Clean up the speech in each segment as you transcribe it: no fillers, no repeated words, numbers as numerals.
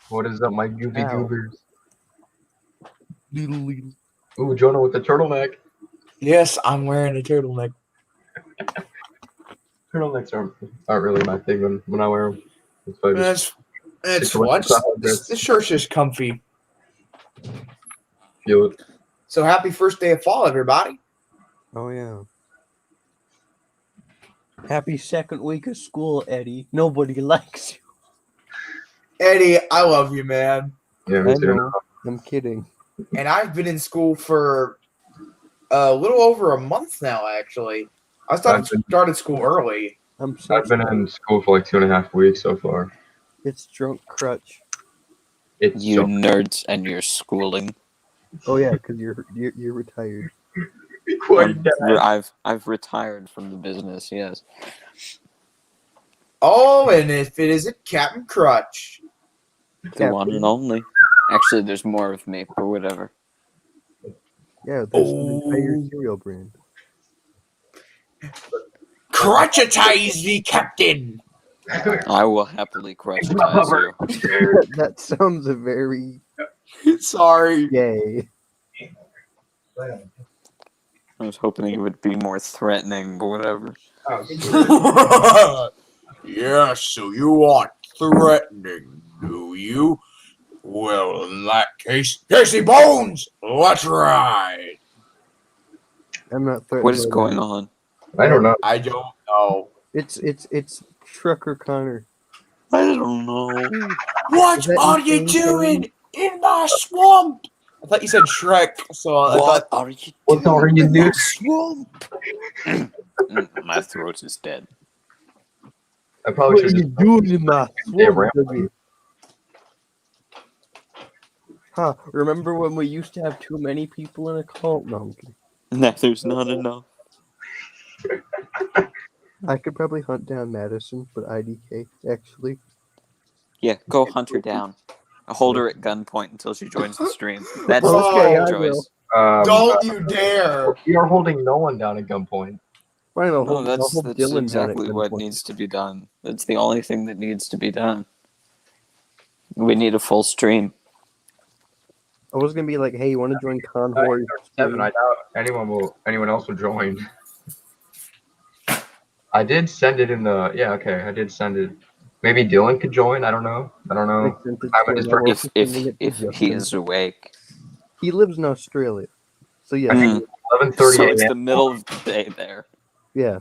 What is up, my goofy Ow. goobers? Little. Ooh, Jonah with the turtleneck. Yes, I'm wearing a turtleneck. Turtlenecks aren't really my thing when I wear them. That's what. This shirt's just comfy. Feel it. So happy first day of fall, everybody. Oh yeah. Happy second week of school, Eddie. Nobody likes you. Eddie, I love you, man. Yeah, I me too. know. I'm kidding. And I've been in school for a little over a month now, actually. I started school early. I'm so I've been in school for like 2.5 weeks so far. It's drunk crutch. It's You so nerds and your schooling. Oh yeah, because you're retired. quite I've retired from the business. Yes. Oh, and if it isn't Captain Crutch. The one and only. Actually, there's more of me, but whatever. Yeah, there's an entire cereal brand. Crutchetize the Captain. I will happily crutchetize you. That sounds very Sorry. gay. I was hoping it would be more threatening, but whatever. Yes, so you aren't threatening, do you? Well, in that case, Casey Bones, let's ride. I'm not threatened. What is by going that. on? I don't know. I don't know. It's Trucker Connor. I don't know. What Is that are you insane, doing in my swamp? I thought you said Shrek, so I thought. Are you What are you doing? Swamp? My throat is dead. I probably What are should you doing in my Yeah, swamp, Rambo. Dougie? Huh? Remember when we used to have too many people in a cult? No, I'm kidding. No, there's not enough. I could probably hunt down Madison, but IDK actually. Yeah, go hunt her down. Hold her at gunpoint until she joins the stream. That's Okay, the I choice. Don't you dare! We are holding no one down at gunpoint. Fine, I'll No, hold that's Dylan down exactly at what gunpoint. needs to be done. That's the only thing that needs to be done. We need a full stream. I was gonna be like, hey, you want to join Convoy? Seven. I doubt anyone else will join. I did send it in the. Yeah, okay. I did send it. Maybe Dylan could join. I don't know. If he is awake. He lives in Australia, so yeah, 11:30 So it's a.m. the middle of the day there. yeah.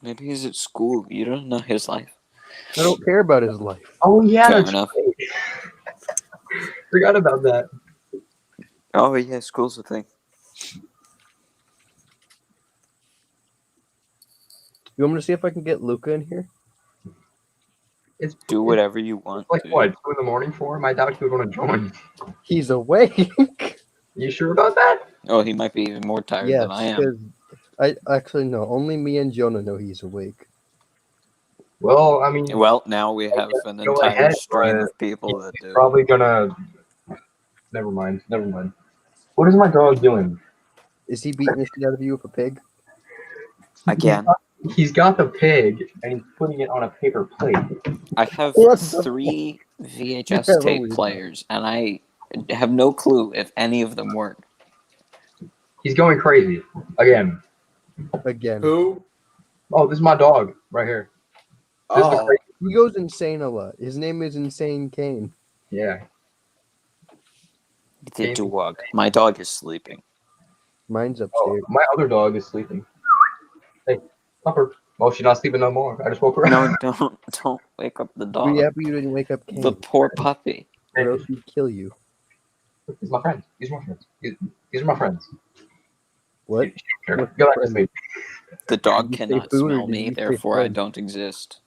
Maybe he's at school. You don't know his life. I don't care about his life. Oh yeah, Fair that's enough. right. Forgot about that. Oh yeah, school's a thing. You want me to see if I can get Luca in here? It's Do whatever you want. like dude. what 2 in the morning for him. I doubt he's going to join. He's awake. You sure about that? Oh, he might be even more tired Yes, than I am. because I actually no. Only me and Jonah know he's awake. Well, I mean, Well, now we have an Go entire ahead, stream but of people that do. probably gonna. Never mind. What is my dog doing? Is he beating the shit out of you with a pig? Again, He's got the pig and he's putting it on a paper plate. I have What the 3 VHS Yeah, tape what we- players, and I have no clue if any of them work. He's going crazy again. Again. Who? Oh, this is my dog right here. This is the Oh, crazy. He goes insane a lot. His name is Insane Kane. Yeah. The dog. My dog is sleeping. Mine's Oh, upstairs. my other dog is sleeping. Hey, up her. Oh, she's not sleeping no more. I just woke her up. No, don't wake up the Be dog. happy you didn't wake up Kane, The poor puppy. or else he'd kill you. These are my friends. These are my friends. These are my friends. What? Here, What go back to friends? sleep. The dog Did you say cannot food or smell did me, you say therefore I friend? don't exist.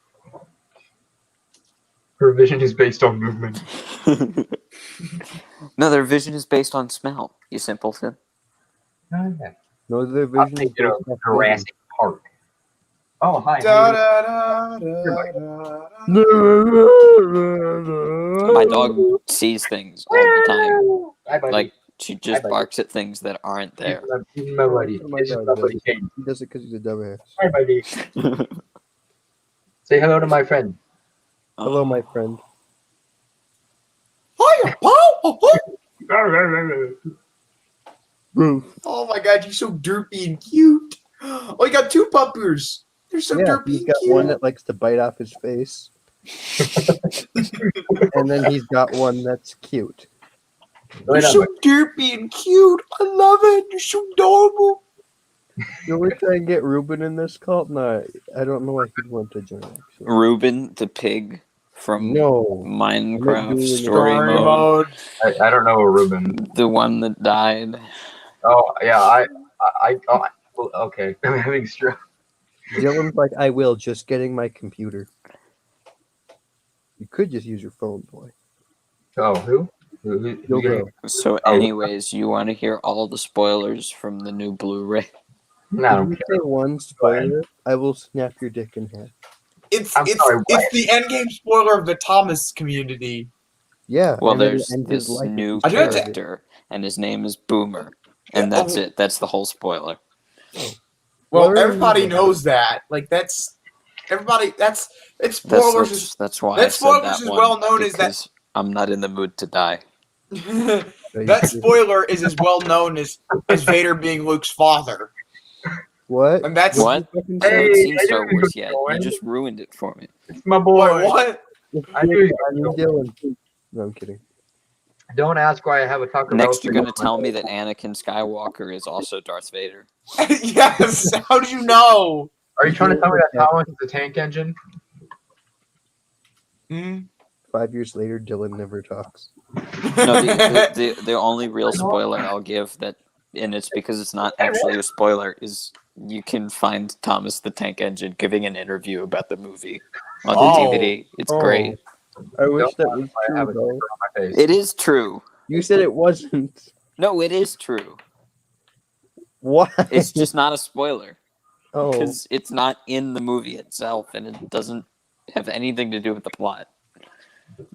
Her vision is based on movement. No, their vision is based on smell, you simpleton. Yeah. No, their I'm vision is thinking of based off Jurassic Park. Oh, hi. da, da, da, da, da. vision. My dog sees things all the time. Hi, buddy. Like, she just buddy. barks at things that aren't there. This is my buddy. That's what my This is dog my does. buddy Kane. He does it because he's a dumbass. Hi, buddy. Say hello to my friend. Hello, my friend. Hiya, Paul! Roof. Oh my god, you're so derpy and cute. Oh, you got 2 puppers. They're so Yeah, derpy he's and got cute. one that likes to bite off his face. And then he's got one that's cute. You're so derpy and cute. I love it. You're so adorable. You we try and get Ruben in this cult? No, I don't know why he'd want to join, actually. Reuben the pig from No. Minecraft doing Story Story Mode. mode. I don't know a Ruben. The one that died. Oh yeah, well, okay. I'm having stroke. Dylan's like, I will, just getting my computer. You could just use your phone, boy. Oh, who? Who's You'll getting? go. So, anyways, you want to hear all the spoilers from the new Blu-ray? No, If you say one spoiler, I will snap your dick in half. It's I'm sorry, what? it's the endgame spoiler of the Thomas community. Yeah. Well, and it'll there's end his this life if new he I started it. character, and his name is Boomer, and Yeah, that's it. That's the whole spoiler. Well, Where are everybody you? knows that. Like that's everybody. It's That's spoilers. is that's why that I said spoilers that is one, well known as that. because I'm not in the mood to die. That spoiler is as well known as Vader being Luke's father, What? and that's What? Fucking I say? haven't Hey, seen I Star didn't Wars even yet. join. You just ruined it for me. It's my boy. Wait, what? I knew you I'm Dylan. No, I'm kidding. Don't ask why I have a Taco Bell. Next, you're thing gonna on my tell me face. that Anakin Skywalker is also Darth Vader. Yes. How do you know? Are you trying to tell me that Thomas is the tank engine? Hmm? 5 years later, Dylan never talks. No, the only real spoiler I'll give that, and it's because it's not actually a spoiler, is you can find Thomas the Tank Engine giving an interview about the movie on the Oh. DVD. It's great. I wish Don't that ask was why I have true, a though. sticker on my face. It is true. You said it wasn't. No, it is true. Why? It's just not a spoiler oh. because it's not in the movie itself, and it doesn't have anything to do with the plot.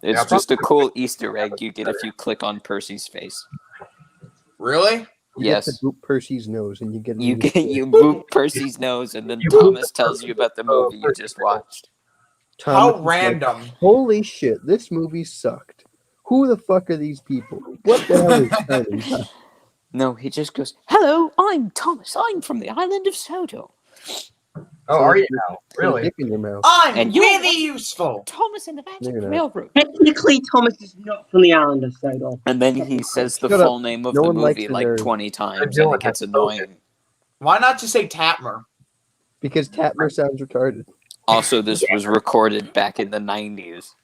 It's Yeah, just a cool Easter egg you get if you click on Percy's face. Really? You Yes. get to boop Percy's nose, and you get You boop Percy's nose, and then Thomas tells you about the movie you just watched. Thomas How is like, random. holy shit! This movie sucked. Who the fuck are these people? What the hell is happening? No, he just goes, "Hello, I'm Thomas. I'm from the island of Soto. Oh, are you now? Really? Dick in your mouth. I'm And you're really useful. Thomas and the Magic Maybe not. Railroad." Technically, Thomas is not from the island of Sodor. And then he says the Shut up. full name of No the one likes movie the like nerd. 20 times, and Dylan it gets has spoken. annoying. Why not just say Tatmer? Because Tatmer sounds retarded. Also, this was recorded back in the 90s.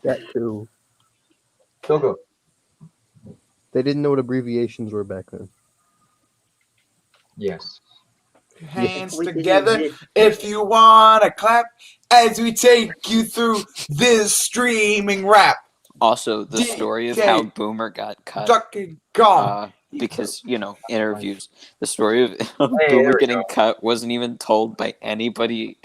That too. Still go. They didn't know what abbreviations were back then. Yes. Hands We didn't together exist. if you wanna clap as we take you through this streaming rap. Also, the story of DJ how Boomer got cut, Duck and gone. because, interviews. The story of Hey, there Boomer we getting go. cut wasn't even told by anybody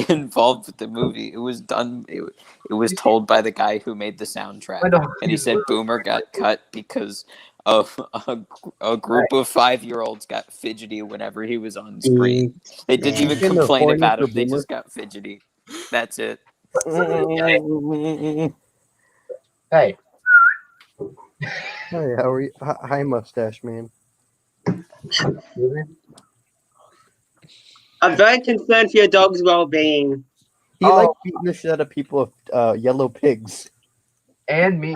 involved with the movie. It was done. It was told by the guy who made the soundtrack, I know. and he said Boomer got cut because of a group of 5-year-olds got fidgety whenever he was on screen. They didn't even Think they're complain horny about for him. They Boomer? just got fidgety. That's it. Hey. Hi, how are you? Hi, mustache man. I'm very concerned for your dog's well-being. He Oh. likes beating the shit out of people with yellow pigs. And me.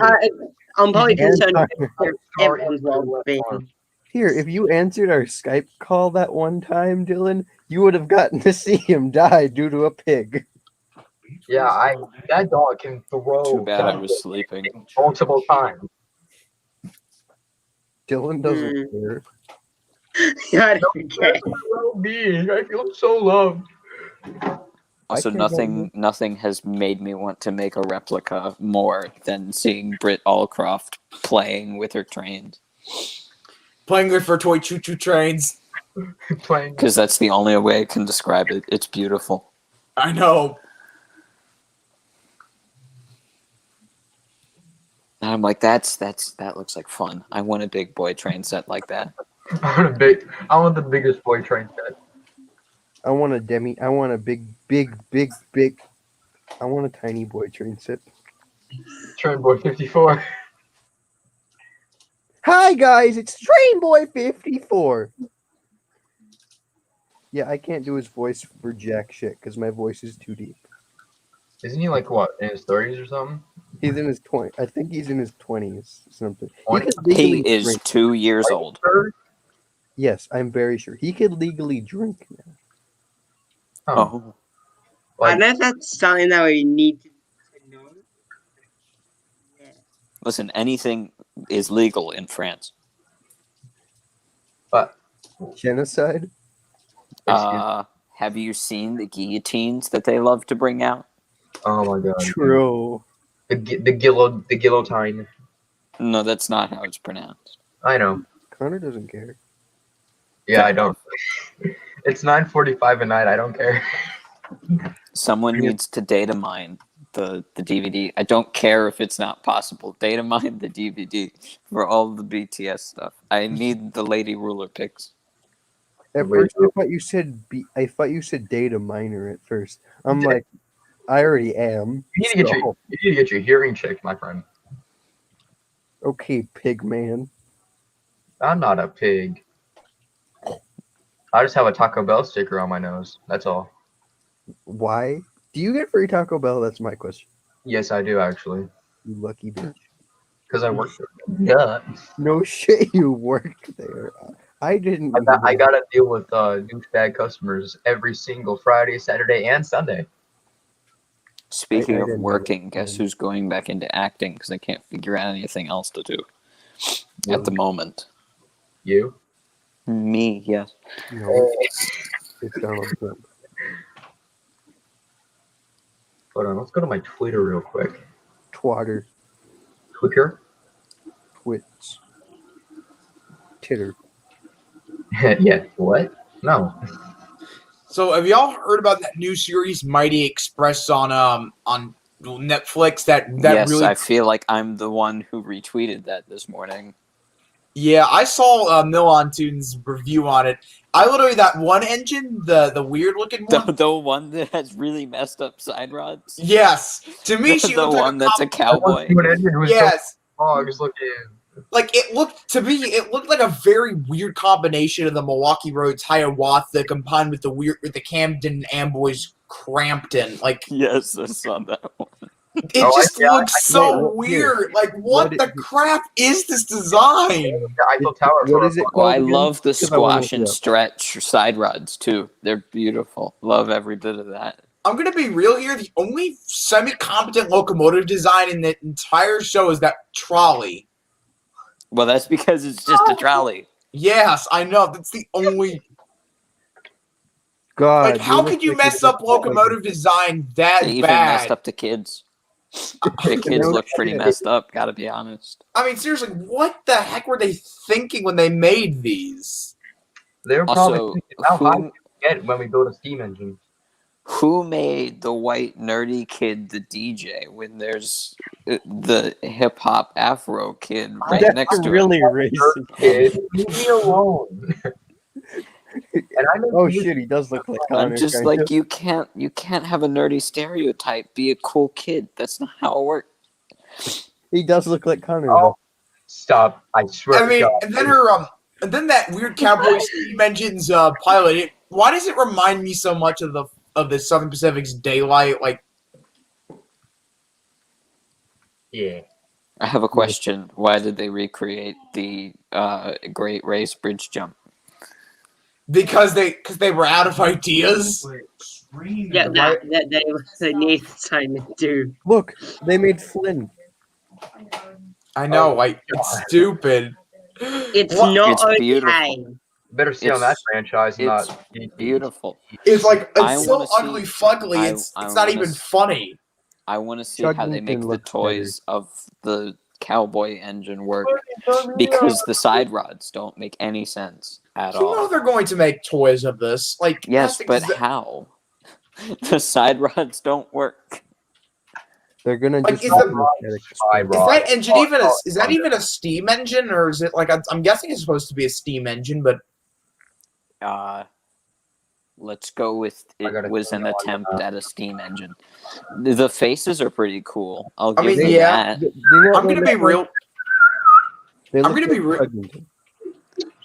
I'm probably And concerned Tyler. for everyone's well-being. Here, if you answered our Skype call that one time, Dylan, you would have gotten to see him die due to a pig. Yeah, that dog can throw Too bad I was sleeping. multiple times. Dylan doesn't care. Yeah, I don't care. Well-being. I feel so loved. Also, can't nothing has made me want to make a replica more than seeing Britt Allcroft playing with her trains. Playing with her toy choo-choo trains. Playing. Because that's the only way I can describe it. It's beautiful. I know. And I'm like, that looks like fun. I want a big boy train set like that. I want the biggest boy train set. I want a big. I want a tiny boy train set. Train Boy 54. Hi guys, it's Train Boy 54. Yeah, I can't do his voice for jack shit because my voice is too deep. Isn't he like what, in his 30s or something? He's in his 20. I think he's in his 20s. Something. Twenty? could legally He is drink. 2 years old. Yes, I'm very sure he could legally drink now. Oh, I Like, don't know if that's something that we need to know. Yeah. listen, anything is legal in France. but Genocide. Have you seen the guillotines that they love to bring out? oh my god. True. The guillotine. No, that's not how it's pronounced. I know. Connor doesn't care. Yeah, I don't. It's 9:45 at night. I don't care. Someone needs to data mine the DVD. I don't care if it's not possible. Data mine the DVD for all the BTS stuff. I need the Lady Ruler pics. At Wait, first, I thought you said data miner at first. I'm Yeah. like, I already am. You need So, to get your hearing checked, my friend. okay, pig man. I'm not a pig. I just have a Taco Bell sticker on my nose. That's all. Why? Do you get free Taco Bell? That's my question. Yes, I do actually. You lucky bitch. Because I work there. Yeah. No shit, you work there. I didn't. I got to deal with douchebag customers every single Friday, Saturday, and Sunday. Speaking I of didn't know working, that. guess who's going back into acting because I can't figure out anything else to do You. at the moment. You? Me, yes. No, it's Donald Trump. Hold on, let's go to my Twitter real quick. Twatter. Twitter? Twits. Titter. Yeah, what? No. So have y'all heard about that new series Mighty Express on Netflix? That Yes, really I feel like I'm the one who retweeted that this morning. Yeah, I saw Milan Tune's review on it. I literally that one engine, the weird looking one. The one that has really messed up side rods. Yes, to me she The looked one like that's a cowboy. yes. Dogs looking. Like it looked like a very weird combination of the Milwaukee Roads Hiawatha combined with the Camden Amboys Crampton. Like Yes, I saw that one. it Oh, just yeah, looks so wait, here. weird. Like what What the is- crap is this design? The Eiffel Tower. What is it Well, I called again? love the Because I wanna squash look it and up. stretch side rods too. They're beautiful. Love every bit of that. I'm gonna be real here. The only semi-competent locomotive design in the entire show is that trolley. Well, that's because it's just a trolley. Yes, I know. That's the only. God. Like, how could you mess up locomotive design that They even messed bad? up the kids. The kids No look pretty shit. messed up. Gotta be honest. I mean, seriously, what the heck were they thinking when they made these? They're probably Also, thinking, how high who, can we get when we build a steam engine? who made the white nerdy kid the DJ when there's the hip hop Afro kid right That's next to really him? racist. Kid, leave me alone. And I know Oh you- shit, he does look like Connor. I'm just kind like of. you can't have a nerdy stereotype be a cool kid. That's not how it works. He does look like Connor. Oh, stop! I swear. I to mean, God. and then and then that weird Cowboy Steam Engines pilot. Why does it remind me so much of the Southern Pacific's Daylight? Like, Yeah. I have a question. Why did they recreate the Great Race Bridge Jump? because they were out of ideas. Yeah, they need something to do. Look, they made Flynn. I know, Oh, like God. it's stupid. It's What? not It's okay. beautiful. Better see on that It's- franchise, It's not beautiful. It's like I it's so wanna see- ugly, fugly. I It's not wanna even s- funny. I want to see how they Chuggington make the looks toys of the cowboy engine work because the side rods don't make any sense at You know all. they're going to make toys of this. Like Yes, that's but exa- how? The side rods don't work. They're gonna Like, just is make the- mechanic is spin. that engine even a steam engine, or is it like I'm guessing it's supposed to be a steam engine, but let's go with I it gotta was an go on attempt that. at a steam engine. The faces are pretty cool. I'll I give mean, you yeah. that. I'm gonna be real. They I'm look gonna be like real. Chuggington.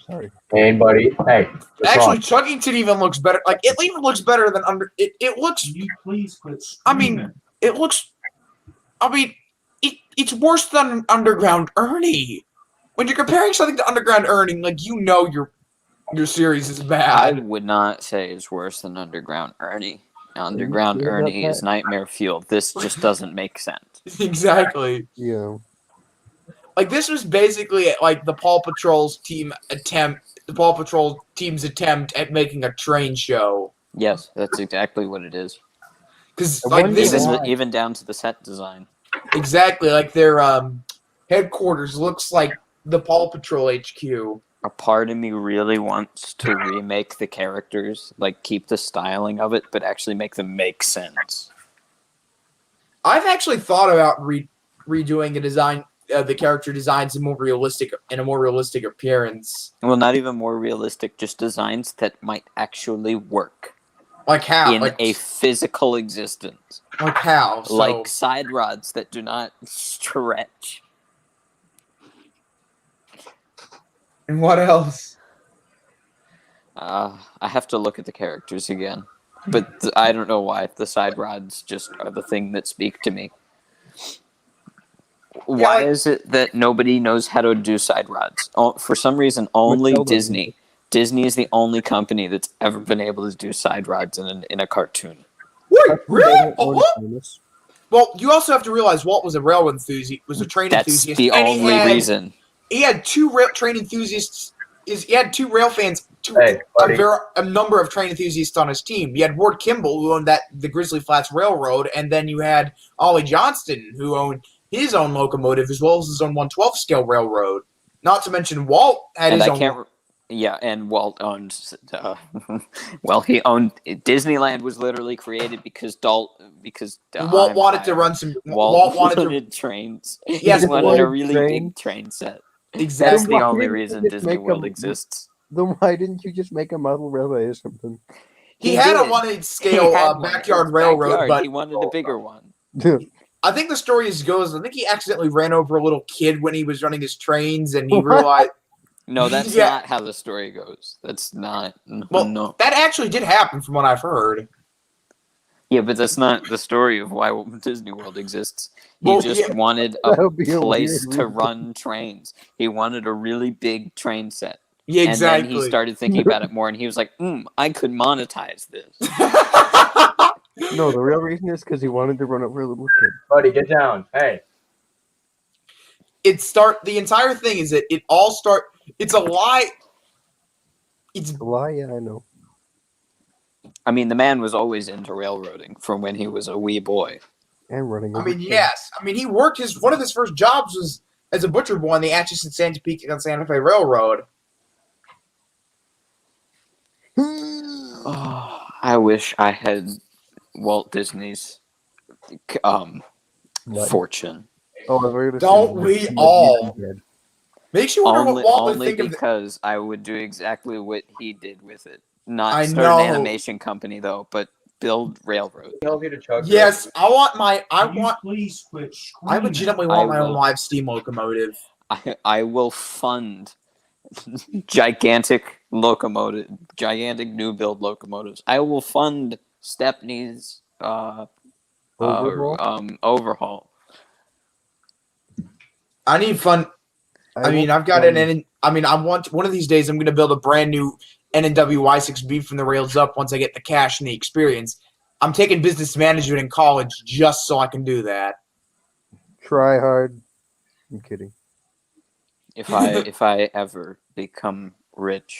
Sorry. Hey, buddy. Hey. what's Actually, wrong? Chuggington even looks better. Like it even looks better than under. It looks. Can you please quit I screaming? mean, it looks. I mean, it's worse than Underground Ernie. When you're comparing something to Underground Ernie, like you know your series is I bad. would not say it's worse than Underground Ernie. Underground sure about Ernie is that? Nightmare Fuel. This just doesn't make sense. Exactly. Yeah. Like this was basically like the Paw Patrol's team's attempt at making a train show. Yes, that's exactly what it is. Because I like wonder this is why. Even down to the set design. exactly like their headquarters looks like the Paw Patrol HQ. A part of me really wants to remake the characters, like keep the styling of it, but actually make them make sense. I've actually thought about redoing the character designs in a more realistic appearance. Well, not even more realistic, just designs that might actually work Like how? in Like a physical existence. like how? So, Like side rods that do not stretch. and what else? I have to look at the characters again. But I don't know why. The side rods just are the thing that speak to me. Why like- is it that nobody knows how to do side rods? Oh, for some reason, only Mattel doesn't. Disney. Disney is the only company that's ever been able to do side rods in a cartoon. Wait, really? They don't Oh, own what? Thomas. Well, you also have to realize Walt was a railroad enthusiast. Was a train That's enthusiast. the and he only had- reason. He had two train enthusiasts. He had two rail fans. Hey, buddy. A number of train enthusiasts on his team. You had Ward Kimball, who owned the Grizzly Flats Railroad, and then you had Ollie Johnston, who owned his own locomotive as well as his own 1/12 scale railroad. Not to mention Walt had And his I own. can't. Yeah, and Walt owned. Well, he owned Disneyland was literally created because Walt I'm wanted to tired. run some. Walt wanted to wanted trains. Yes, he wanted a wanted really trains. big train set. That's exactly. the Why only didn't you reason just Disney make World them- exists. Then why didn't you just make a model railway or something? He He had a did. 1/8 He scale had one. backyard It was railroad, backyard. but he wanted a bigger one. I think the story goes. I think he accidentally ran over a little kid when he was running his trains, and he What? realized. No, that's Yeah. not how the story goes. That's not. Well, no. that actually did happen, from what I've heard. Yeah, but that's not the story of why Disney World exists. He Well, just yeah. wanted That a would be a place weird to reason. run trains. He wanted a really big train set. Yeah, And then exactly. he started thinking about it more, and he was like, I could monetize this. No, the real reason is because he wanted to run over a little kid. Buddy, get down. Hey. The entire thing is that it all it's a lie. It's Why? Yeah, I know. I mean, the man was always into railroading from when he was a wee boy. And running. I over mean, kids. yes. I mean, he worked one of his first jobs was as a butcher boy on the Atchison Santa Fe Railroad. Oh, I wish I had Walt Disney's What? fortune. Oh, I was going to Don't we all? Makes you wonder Only, what Walt would only think of. because I would do exactly what he did with it. Not I start know. an animation company though, but build railroad. Tell me to chug. Yes, I want Can you please quit screaming? I legitimately want I my own will. live steam locomotive. I will fund gigantic new build locomotives. I will fund Stepney's Overhaul? overhaul. I need fun. I mean, I've got I want one of these days. I'm going to build a brand new NNW Y6B from the rails up once I get the cash and the experience. I'm taking business management in college just so I can do that. Try hard. I'm kidding. If I ever become rich,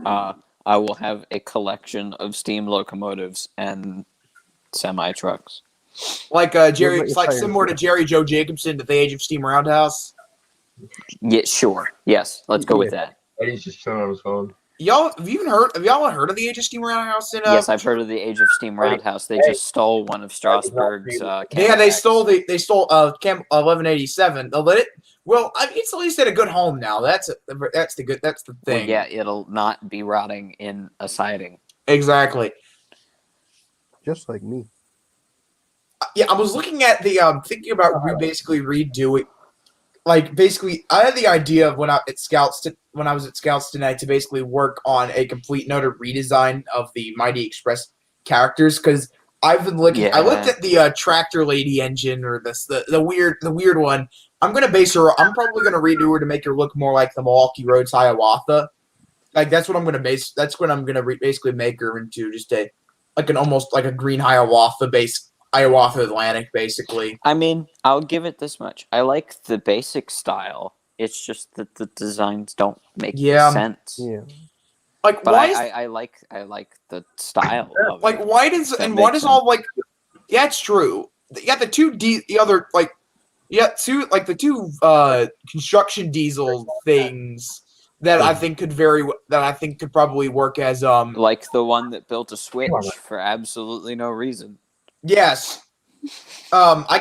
I will have a collection of steam locomotives and semi trucks. Like Jerry, about it's your like tires? similar to Jerry Joe Jacobson at the Age of Steam Roundhouse. Yeah, sure. Yes, let's go with that. Eddie's just chilling on his phone. Y'all have y'all heard of the Age of Steam Roundhouse? Yes, I've heard of the Age of Steam Roundhouse. They just stole one of Strasbourg's. Yeah, Cadillacs. they stole Cam 1187. They'll let it. Well, it's at least at a good home now. That's the Well, thing. yeah, it'll not be rotting in a siding. Exactly. just like me. Yeah, I was looking at the thinking about basically redoing. Like basically, I had the idea of when I was at Scouts tonight to basically work on a complete and utter redesign of the Mighty Express characters because I've been looking. I looked at the Tractor Lady engine or the weird one. I'm probably gonna redo her to make her look more like the Milwaukee Roads Hiawatha. Like that's what I'm gonna basically make her into, just almost like a green Hiawatha based Hiawatha Atlantic, basically. I mean, I'll give it this much. I like the basic style. It's just that the designs don't make sense. Yeah. Like But why is I like the style of like it. why does That and why makes does all like yeah, it's true. Yeah, the two construction diesel things that I think could probably work as Like the one that built a switch for absolutely no reason. yes. I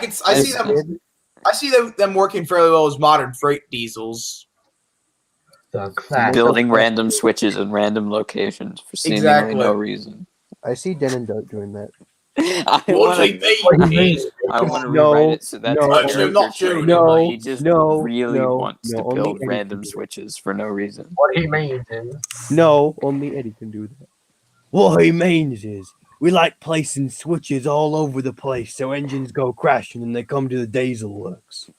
see them working fairly well as modern freight diesels. The class. Building random switches in random locations for seemingly Exactly. no reason. I see Den and Dart doing that. I What want do you mean? to No, rewrite it so that's no, a I'm character not trait. doing No, He just no, really no, wants no, to only build Eddie random can do it. switches for no reason. What he means is No, only Eddie can do that. What he means is we like placing switches all over the place so engines go crashing and they come to the diesel works.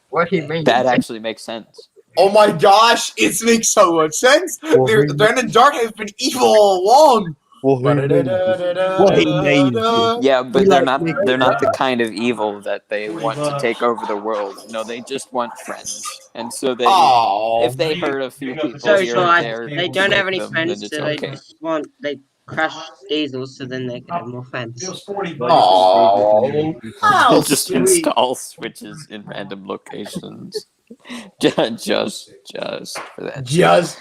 what he means. That actually makes sense. Oh my gosh, it makes so much sense. Well, Brandon Dark has been evil all along. What he means is Yeah, but We they're like not making the kind of evil that they want to take over the world. No, they just want friends. And so they Oh, if they hurt a few people So here and I, there, they don't have any then friends, it's so they okay. just they crash diesels so then they can have more friends. Feels 40 oh, how Just sweet. install switches in random locations. just for that. Just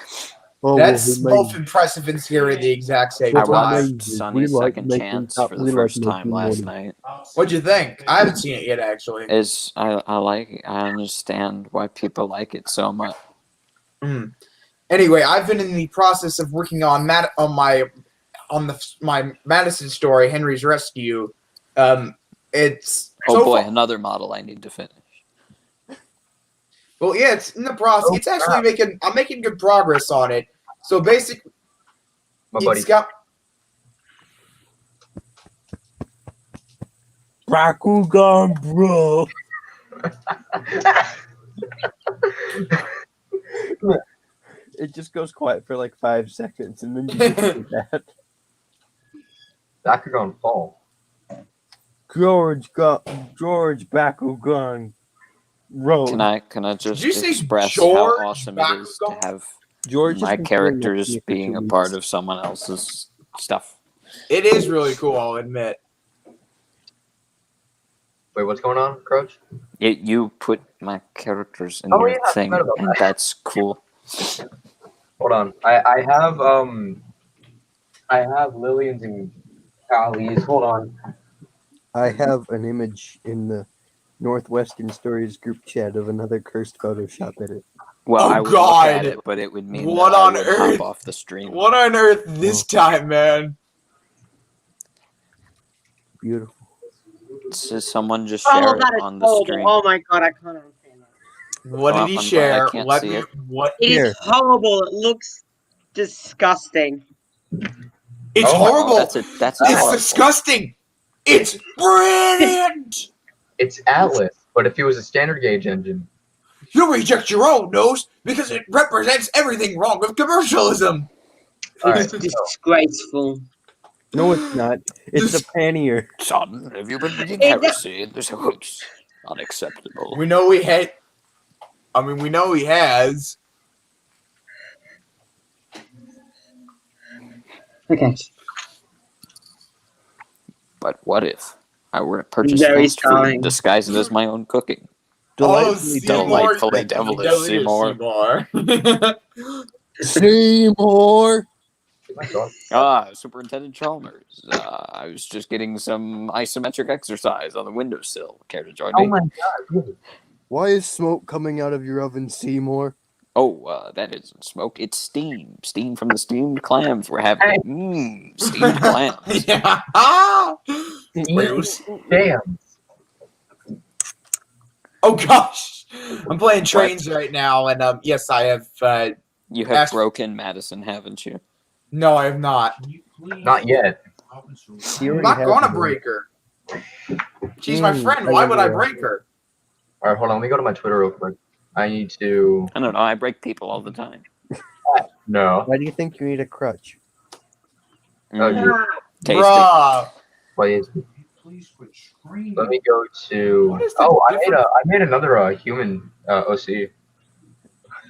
Oh, that's what he both means. impressive and scary at the exact same I What time. he watched means is Sunny's we like Second making Chance top- for the we like first making time last money. night. What'd you think? I haven't seen it yet, actually. I understand why people like it so much. Anyway, I've been in the process of working on my Madison story, Henry's Rescue. It's Oh so boy, far- another model I need to finish. well, yeah, it's in the process. It's actually I'm making good progress on it. So basically, my buddy. it's got Bakugan, bro. It just goes quiet for like 5 seconds and then you do that. That could go and fall. George Bakugan Road. Can I just Did you say express George how awesome it is to Bakugan? have George my has been doing that to characters me for being 2 a weeks. part of someone else's stuff? it is really cool. I'll admit. Wait, what's going on, Crouch? You put my characters in Oh, your yeah, I thing, forgot about and that. that's cool. Hold on. I have Lillian's and Callie's. Hold on. I have an image in the Northwestern Stories group chat of another cursed Photoshop edit. Well, Oh, I would God. look at it, but it would mean What that on I would earth? hop off the stream. What on earth this time, man? Beautiful. So someone just Oh, share that it is on the horrible. stream. Oh my god, I can't understand that. What Oh, did he I'm glad I share? can't Let see me. it. What? It Here. is horrible. It looks disgusting. It's Oh my horrible. That's It's horrible. disgusting. It's brilliant. It's Atlas, but if it was a standard gauge engine. You reject your own nose because it represents everything wrong with commercialism. All It's right, disgraceful. No, it's not. It's a pannier. Son, have you been reading It- heresy? This is unacceptable. We know we had. I mean, we know he has. Okay. But what if I were to purchase Very fast food starring. and disguise it as my own cooking? Delightfully Delightfully devilish, Seymour. Seymour. my God. Superintendent Chalmers. I was just getting some isometric exercise on the windowsill. Care to join me? Oh my God. Why is smoke coming out of your oven, Seymour? Oh, that isn't smoke. It's steam. Steam from the steamed clams. We're having steamed clams. Yeah. Damn. Oh gosh, I'm playing trains right now, and yes, I have. You have Ask- broken Madison, haven't you? No, I have not. Can you please Not yet. He I'm already not has gonna one. break her. She's my friend. I Why would I remember. break her? All right, hold on. Let me go to my Twitter real quick. I need to. I don't know. I break people all the time. No. Why do you think you need a crutch? Oh, you. Tasty. Bruh. Please. Can you please quit screaming? Let me go to. What is the Oh, difference? I made another human OC.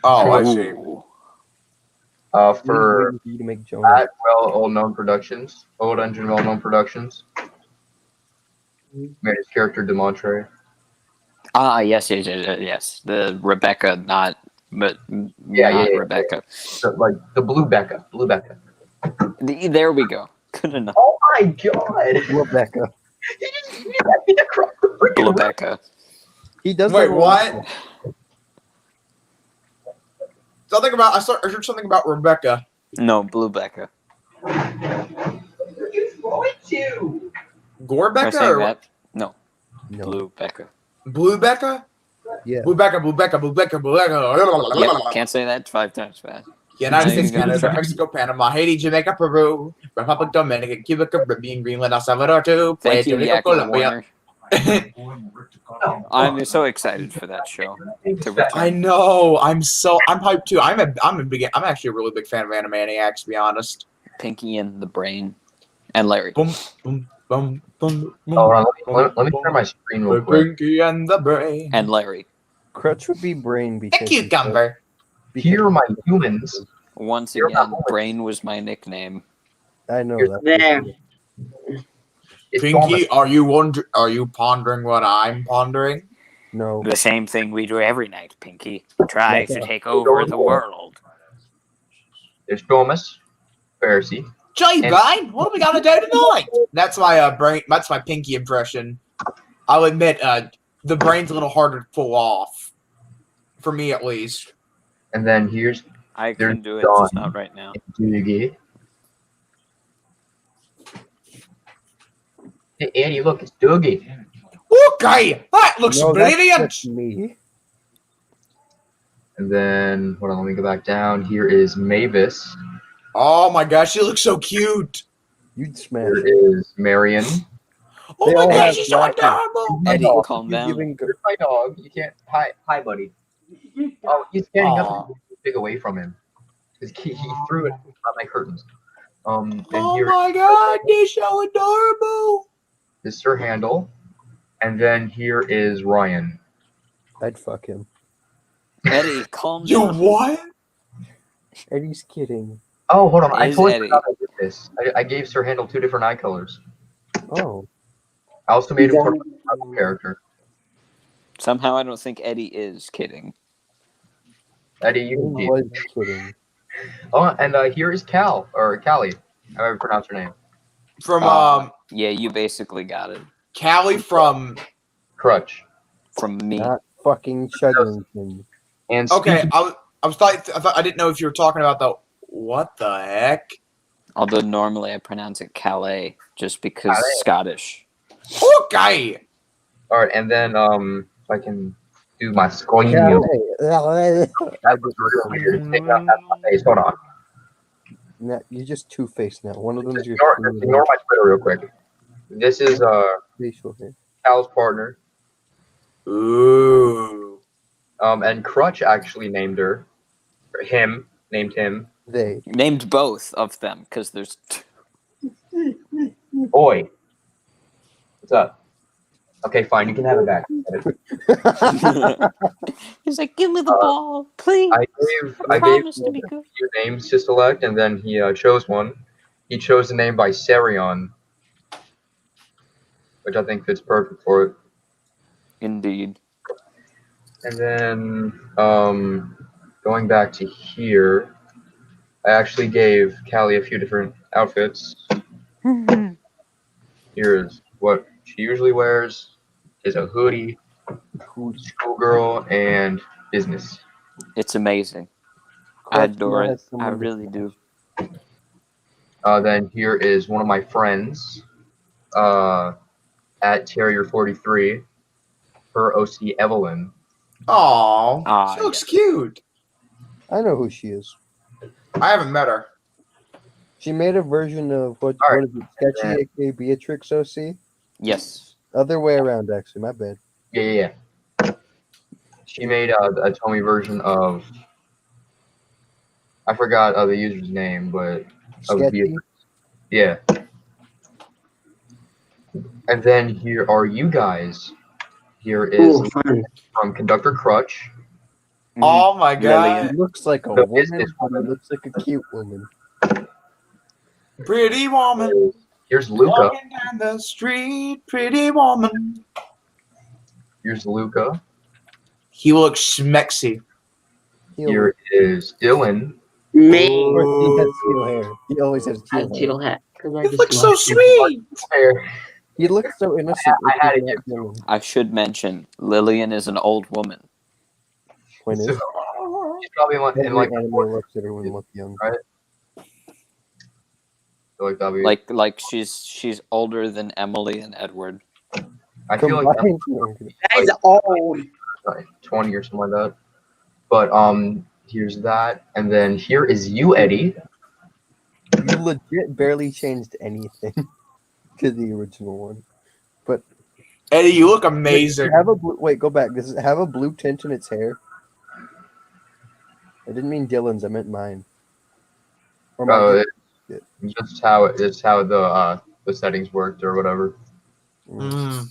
Oh, I see. Ooh. For Waiting for you to make Jonah. at well-known productions, Old Engine well-known productions. Made his character Demontre. Ah, yes. The Rebecca, not Yeah. Rebecca. The Blue Becca. There we go. Good enough. Oh my god! Rebecca. He just got me across the freaking room. Rebecca. He does. Wait, have a what? rifle. Something about I heard something about Rebecca. No, Blue Becca. Where you going to? Am I Gorebecca saying or that? No, No. Blue Becca. Blue Becca? Yeah. Blue Becca. Yep, can't say that 5 times fast. United Not States, even gonna Canada, try. Mexico, Panama, Haiti, Jamaica, Peru, Republic Dominica, Cuba, Caribbean, Greenland, El Salvador, too. Thank you, Puerto Rico, Yakko Warner. Colombia. I'm so excited for that show to return. I know. I'm hyped too. I'm actually a really big fan of Animaniacs, to be honest. Pinky and the Brain, and Larry. Boom, boom, boom, boom, boom. Oh, let me share my screen real The quick. Pinky and the Brain. And Larry. Crutch would be brain The because cucumber. Here are my humans. Once You're again, not- Brain was my nickname. I know Here's that. There. It's Pinky, are you pondering what I'm pondering? No. The same thing we do every night, Pinky. Try to take over the world. There's Thomas, Pharisee. Jay And- Brain, what are we gonna do tonight? That's my brain. That's my Pinky impression. I'll admit, the brain's a little harder to pull off, for me at least. And then here's I There's can do it, Dawn. just not right now. Doogie. Hey Eddie, look, it's Doogie. Okay, that looks No, brilliant. that's me. And then hold on, let me go back down. Here is Mavis. Oh my gosh, she looks so cute. You'd smash Here it. is Marion. Oh They my all gosh, have she's so black hair. adorable. Eddie, dog. calm You're down. giving Here's my dog. You can't. Hi, buddy. Oh, he's standing Aw. up. Big away from him. 'Cause he threw it at my curtains. And Oh here my god, he's so adorable. is Sir Handel. And then here is Ryan. I'd fuck him. Eddie, calm You down. what? Eddie's kidding. Oh, hold on. I Is totally Eddie. forgot I did this. I gave Sir Handel 2 different eye colors. Oh. I also made him sort of a character. Somehow I don't think Eddie is kidding. Eddie, He you can see. was kidding. Oh, and here is Cal, or Callie, however you pronounce her name. From Yeah, you basically got it. Callie from. Crutch. From me. Not fucking Chudlington. And Okay, speaking- I thought I didn't know if you were talking about the. What the heck? Although normally I pronounce it Calais, just because Calais. Scottish. Okay. all right, and then if I can do my screen. Yeah, That was really weird. Take out that face. Hold on. no, you're just two-faced now. One of them is Just your ignore my Twitter real quick. This is facial hair. Cal's partner. Ooh. And Crutch actually named her. Or him. Named him. They. Named both of them, because there's Oi. What's up? Okay, fine. You can have it back. He's like, give me the ball, please. I gave to be good. a few names to select, and then he chose one. He chose the name by Sarion, which I think fits perfect for it. Indeed. And then going back to here, I actually gave Callie a few different outfits. Here is what she usually wears: is a hoodie, schoolgirl, and business. It's amazing. I Crutch adore now it. has I someone to really do. Then here is one of my friends, at Terrier43, her OC Evelyn. Aw, Ah, she looks yes. cute. I know who she is. I haven't met her. She made a version of what All right. is it? Sketchy, aka Beatrix OC. Yes. Other way around, actually. My bad. Yeah. She made a Tommy version of, I forgot the user's name, but of Sketchy. Beatrix. Yeah. And then here are you guys. Here is Ooh, fun. from Conductor Crutch. Oh my She god. looks like a The woman, business but it woman. looks like a cute woman. Pretty woman. Here's Luca. Walking down the street, pretty woman. Here's Luca. He looks schmexy. Here is Dylan. Man, Of course, he has teal hair. He always has I teal hair. teal hat. 'Cause I He just looks so lost it. sweet. Hair. He looks so innocent. I had looking it. at Dylan. I should mention Lillian is an old woman. Point So, is, he's probably in like every anime looks everyone look young. like W. Like she's older than Emily and Edward. I feel like Combined, That is old. that's like 20 or something like that. But here's that, and then here is you, Eddie. you legit barely changed anything to the original one. Eddie, you look amazing. Wait, go back. Does it have a blue tint in its hair? I didn't mean Dylan's. I meant mine. Or mine. It's just how the settings worked or whatever. Mm.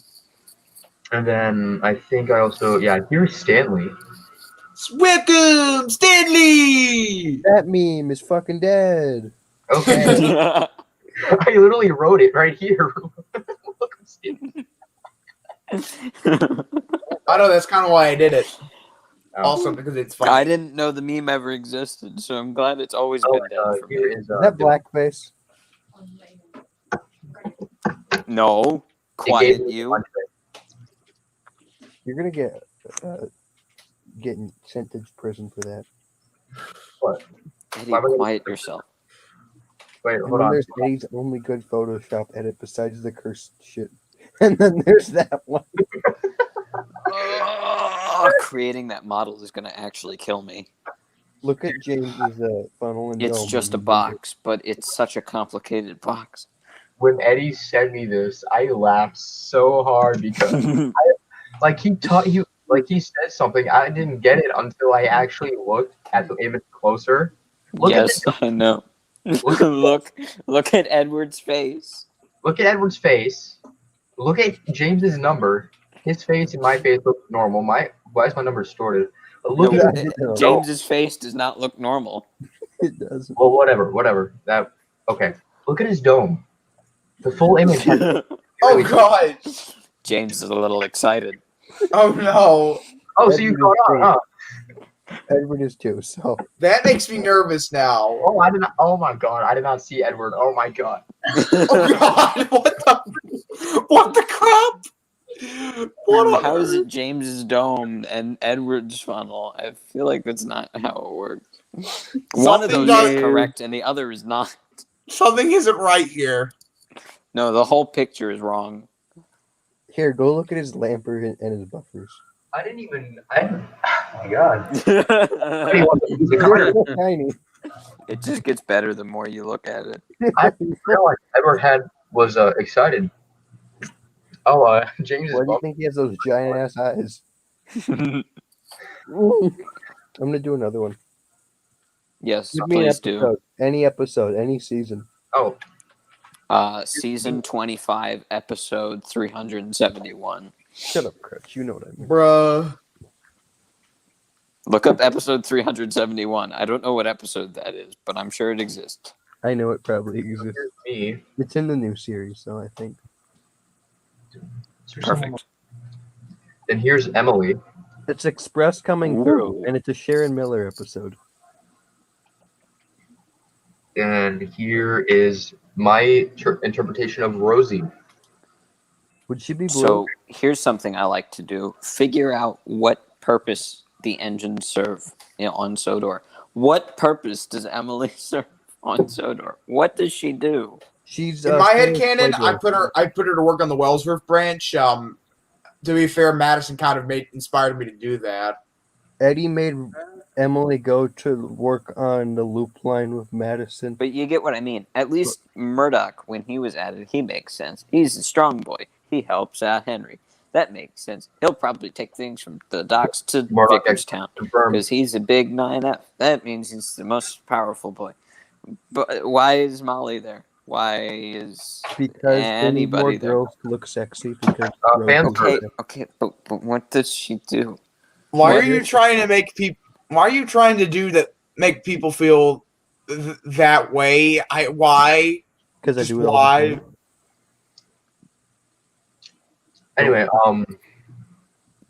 And then I think I also here's Stanley. Welcome, Stanley. That meme is fucking dead. Okay, I I literally wrote it right here. Look, Stanley. I know that's kind of why I did it. Also because it's funny. didn't know the meme ever existed, so I'm glad it's always Oh been my dead God, for here me. is Is that blackface? No, quiet you. You're gonna get getting sent to prison for that. What? Eddie, Why would I- quiet yourself. Wait, And hold then on. there's Eddie's only good Photoshop edit besides the cursed shit. And then there's that one. Creating that model is going to actually kill me. Look at James's funnel and It's dome. just a box, but it's such a complicated box. When Eddie sent me this, I laughed so hard because like he said something. I didn't get it until I actually looked at the image closer. Look Yes, at I know. Look at Edward's face. look at Edward's face. Look at James's number. His face and my face look normal. Why is my number distorted? But look No, at James's face does not look normal. It doesn't. well, whatever. That okay. Look at his dome. The full image. Has Oh god. James is a little excited. Oh no. oh, so you caught on, huh? Edward is too, so That makes me nervous now. Oh, I did not. Oh my god, I did not see Edward. Oh my god. Oh god. What the crap? What on How is earth? it James's dome and Edward's funnel? I feel like that's not how it works. One of Something those is does- correct and the other is not. Something isn't right here. No, the whole picture is wrong. here, go look at his lamper and his buffers. I didn't even. Oh my god. It They're so tiny. just gets better the more you look at it. I didn't realize Edward was excited. Oh, James is Why do you bummed. think he has those giant ass eyes? I'm gonna do another one. Yes, Give me an please do. episode, any season. Oh, Season 25, episode 371. Shut up, Crutch. You know what I mean. Bruh. Look up episode 371. I don't know what episode that is, but I'm sure it exists. I know it probably exists. here's me. It's in the new series, so I think. Perfect. Then here's Emily. It's Express coming Ooh. through, and it's a Sharon Miller episode. And here is my interpretation of Rosie. Would she be blue? So here's something I like to do. Figure out what purpose the engines serve on Sodor. What purpose does Emily serve on Sodor? What does she do? She's In my head Stanley's canon, I playground. put her to work on the Wellsworth branch. To be fair, Madison kind of inspired me to do that. Eddie made Emily go to work on the loop line with Madison. But you get what I mean. At least Murdoch, when he was at it, he makes sense. He's a strong boy. He helps out Henry. That makes sense. He'll probably take things from the docks to Murdoch Vickerstown confirmed. because he's a big 9F. That means he's the most powerful boy. But why is Molly there? Why is Because they need more anybody there? girls to look sexy. Because fans girls- Okay, but what does she do? Why What are you is- trying to make people? Why are you trying to do that? Make people feel that way? Why? because I Just do it all why? the time. Anyway,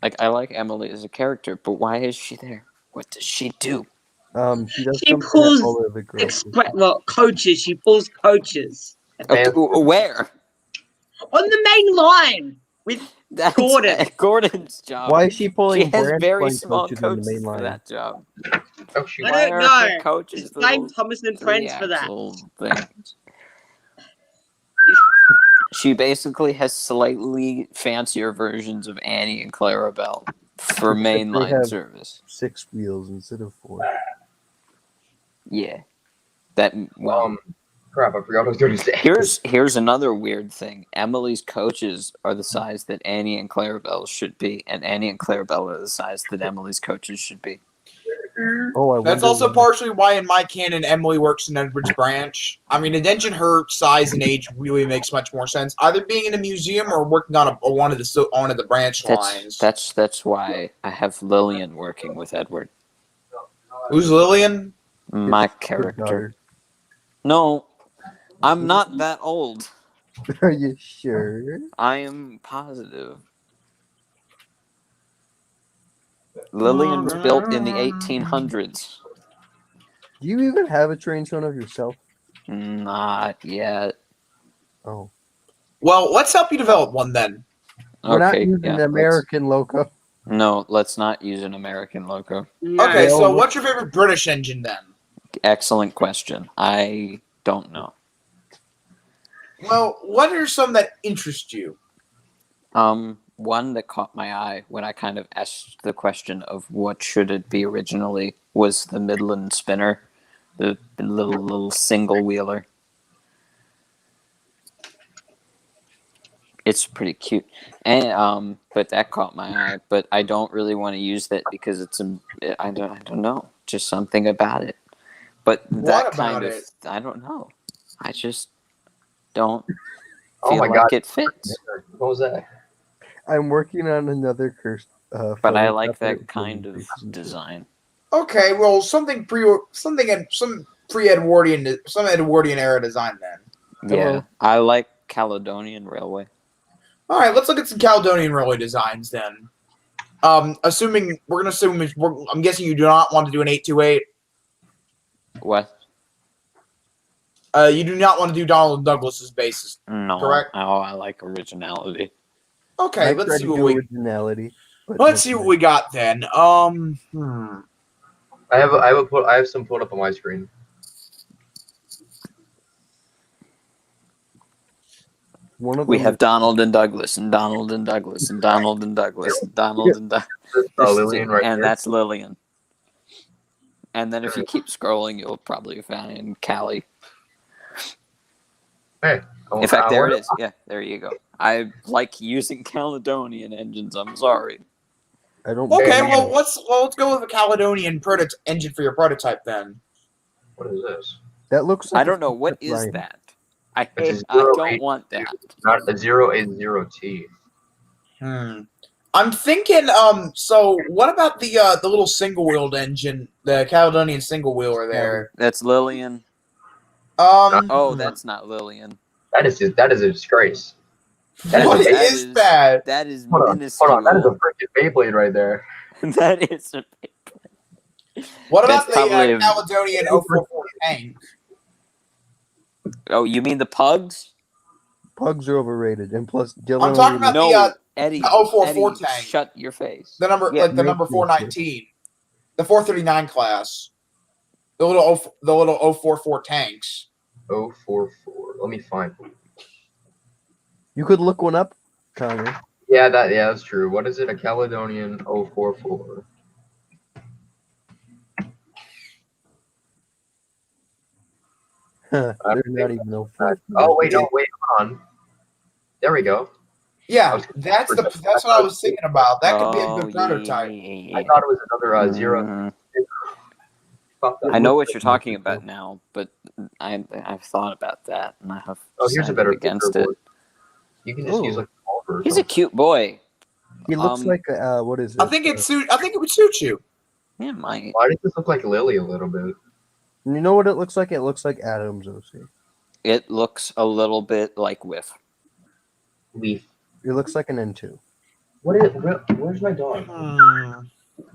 Like, I like Emily as a character, but why is she there? What does she do? She does She something pulls that all the other girls do. coaches. She pulls coaches Okay, where? on the main line with That's Gordon. Gordon's job. Why is she pulling She has branch very line small coaches on the coaches main for line? that job. oh shoot. I Why don't are know. her coaches Blame little Thomas and Friends for that. three-axle things? She basically has slightly fancier versions of Annie and Clarabelle for Except they mainline have- service. 6 wheels instead of 4. Yeah. That well. Crap, I forgot what I was going to say. Here's another weird thing. Emily's coaches are the size that Annie and Clarabelle should be, and Annie and Clarabelle are the size that Emily's coaches should be. Oh, I That's wonder also why. partially why in my canon Emily works in Edward's branch. I mean, attention her size and age really makes much more sense. Either being in a museum or working on one of the branch lines. That's why I have Lillian working with Edward. Who's Lillian? My His character. daughter. No, I'm not that old. Are you sure? I am positive. Lillian was built in the 1800s. Do you even have a train shown of yourself? Not yet. Oh. Well, let's help you develop one then. We're not Okay, using yeah, an American loco. No, let's not use an American logo. No. Okay, Yeah, so well, what's your favorite British engine then? Excellent question. I don't know. Well, what are some that interest you? One that caught my eye when I kind of asked the question of what should it be originally was the Midland Spinner, the little single wheeler. It's pretty cute, and but that caught my eye. But I don't really want to use that because I don't know, just something about it. But that What kind about of it? I don't know. I just don't Oh feel my like God. it fits. What was that? I'm working on another curse. But I like Photoshop that kind of presentation. design. Okay, well, some Edwardian era design then. Yeah, Hello. I like Caledonian Railway. All right, let's look at some Caledonian Railway designs then. I'm guessing you do not want to do an 828. What? You do not want to do Donald Douglas's bases. No. Correct. Oh, I like originality. Okay, I let's tried see to what do we originality. but let's see what nothing. we got then. I have some pulled up on my screen. One of We them have is- Donald and Douglas, and Donald and Douglas, and Donald and Douglas, and Donald and Douglas. Lillian right and there. that's Lillian. And then if you keep scrolling, you'll probably find Callie. Hey. In fact, there it is. Yeah, there you go. I like using Caledonian engines. I'm sorry. I don't. okay, Hey, well let's go with a Caledonian engine for your prototype then. What is this? That looks. Like I don't know. What a is line. that? I It's a don't 08. want that. Not a 080T. I'm thinking. So what about the little single-wheeled engine, the Caledonian single-wheeler there? That's Lillian. Oh, that's not Lillian. That is a disgrace. What that is that? That is Hold on, minuscule. that is a freaking Beyblade right there. That is a What about That's the probably a- Caledonian 044 tank? Oh, you mean the pugs? Pugs are overrated, and plus Dylan. I'm talking about No, Eddie. the 044 Eddie, tank. shut your face. The number Yeah, the number 419, the 439 class. The little 044 tanks. 044. Let me find one. You could look one up, Connor. Yeah, that's true. What is it? A Caledonian 044. They're not even no fun. Oh wait, no, wait, hold on. There we go. Yeah, that's what I was thinking about. That could be a good yeah, prototype. I thought it was another zero. Mm, Fuck that. I know what you're talking about now, but I've thought about that, and I have Oh, here's a decided better against picture it. board. You can just use Ooh. like a revolver. or He's a something. cute boy. He looks Um, like what is it? I think it would suit you. Yeah, might. Why does this look like Lily a little bit? You know what it looks like? It looks like Adam's OC. It looks a little bit like Whiff. Leaf. It looks like an N2. Where's my dog?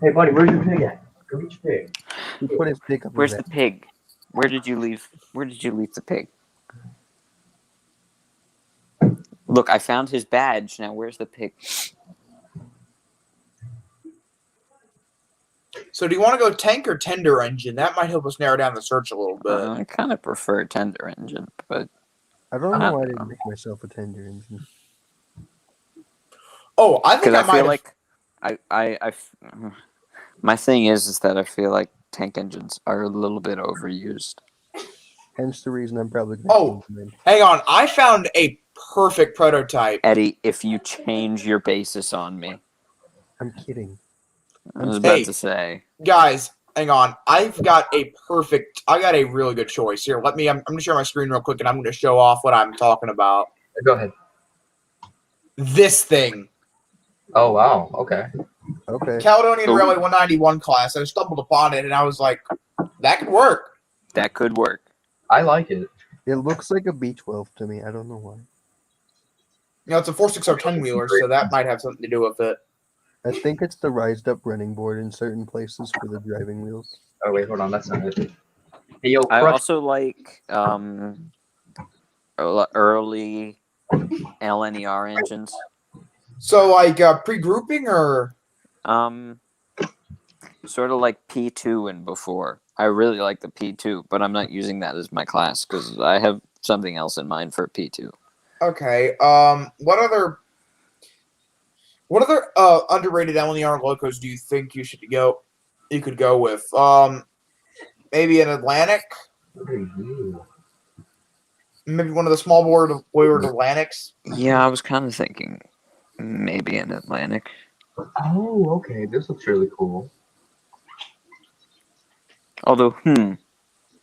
Hey, buddy, where's your pig at? Go get your pig. He put his dick up. Where's his the pig? Where did you leave the pig? Look, I found his badge. Now where's the pig? So do you want to go tank or tender engine? That might help us narrow down the search a little bit. I kind of prefer tender engine, but I don't know why I Uh, didn't make myself a tender engine. Oh, I think because I I might feel have, like my thing is that I feel like tank engines are a little bit overused. Hence the reason I'm probably going Oh. change them in. hang on. I found a perfect prototype. Eddie, if you change your basis on me, I'm kidding. I was about Hey. to say. Guys, hang on. I got a really good choice. Here, I'm going to share my screen real quick and I'm going to show off what I'm talking about. Go ahead. This thing. Oh wow. Okay. Okay. Caledonian Ooh. Railway 191 class. I stumbled upon it and I was like, that could work. That could work. I like it. It looks like a B12 to me. I don't know why. You know, it's a 460 10-wheeler, so that might have something to do with it. I think it's the rised up running board in certain places for the driving wheels. Oh wait, hold on. That's not it. Hey yo, I Crush. also like early LNER engines. So, like, pre-grouping or... Sort of like P2 and before. I really like the P2, but I'm not using that as my class because I have something else in mind for P2. Okay. What other underrated LNER locos do you think you could go with? Maybe an Atlantic? Maybe one of the small board Atlantics? Yeah, I was kind of thinking maybe an Atlantic. Oh, okay. This looks really cool. Although, now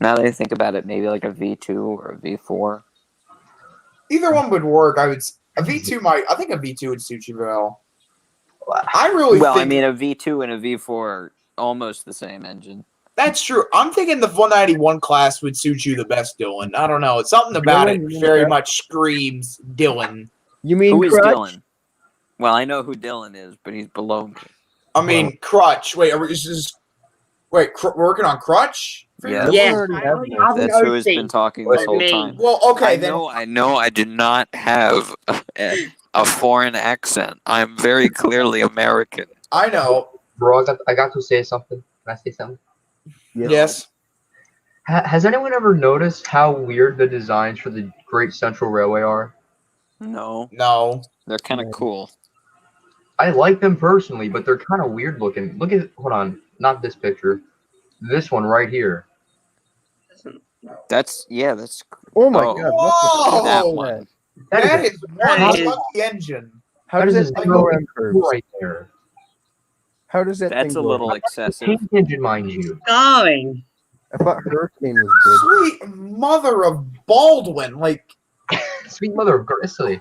that I think about it, maybe like a V2 or a V4. Either one would work. I think a V2 would suit you well. I really Well, think I mean, a V2 and a V4 are almost the same engine. that's true. I'm thinking the 191 class would suit you the best, Dylan. I don't know. It's something about it Dylan, very yeah. much screams Dylan. You mean Who is Crutch? Dylan? Well, I know who Dylan is, but he's below me. I mean, Crutch. Wait, we're working on Crutch? Yeah. Yes, already I have already one. have an That's who has OC. been talking this whole Me. time. Well, okay, then. I know I do not have a foreign accent. I'm very clearly American. I know. Bro, I got to say something. Can I say something? Yes. Has anyone ever noticed how weird the designs for the Great Central Railway are? No, No. they're kind of Right. cool. I like them personally, but they're kind of weird looking. Hold on, not this picture. This one right here. That's Oh my Oh. god! Whoa! that Whoa! one. That is one That is- lucky engine. How does That it is a go zero around curves? right there. How does that That's thing a go little around? excessive. Tank engine, mind you. Going. I thought Hurricane was Sweet mother of Baldwin. Like, Sweet mother of Grizzly.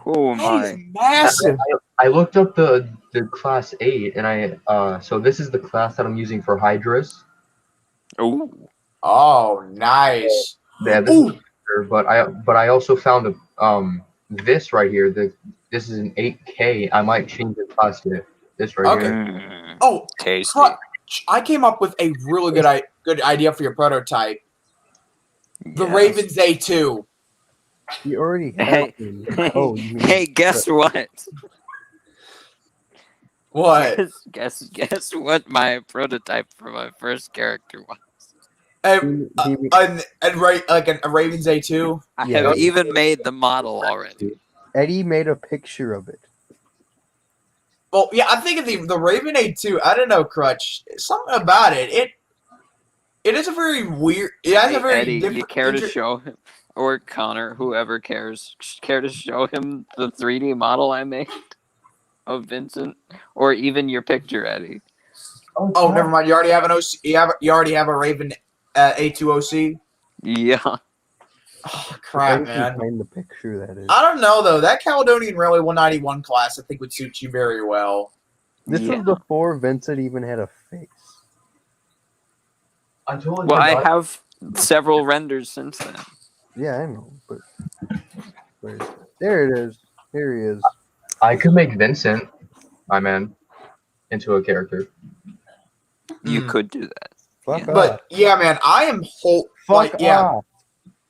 Oh that is my! massive. I looked up the class 8, and so this is the class that I'm using for Hydrus. Ooh, Oh, nice. Yeah, this Ooh. is better, but I also found this right here. This is an 8K. I might change the class to this right Okay. here. Oh, Tasty. Crutch, I came up with a really good idea for your prototype. The Yes. Ravens A2. You already have Hey, one. Oh, you mean hey, guess what? What? Guess what my prototype for my first character was. And, a Ravens A2. I Yeah. have even made the model already. Eddie made a picture of it. Well, yeah, I think of the Raven A2. I don't know, Crutch. Something about it. It is a very weird. It has Hey, a very Eddie, different. you care to show him, or Connor, whoever cares, care to show him the 3D model I made of Vincent, or even your picture, Eddie? Oh, never mind. You already have an OC. You already have a Raven A2 OC. Yeah. Oh, crap, Eddie can man. find the picture that is. I don't know though. That Caledonian Rally 191 class, I think, would suit you very well. This Yeah. was before Vincent even had a face. I totally Well, I forgot. have several renders since then. Yeah, I know, but there it is. Here he is. I could make Vincent, my man, into a character. You Hmm. could do that. Fuck Yeah. off. But yeah, man, I am Fuck yeah, off.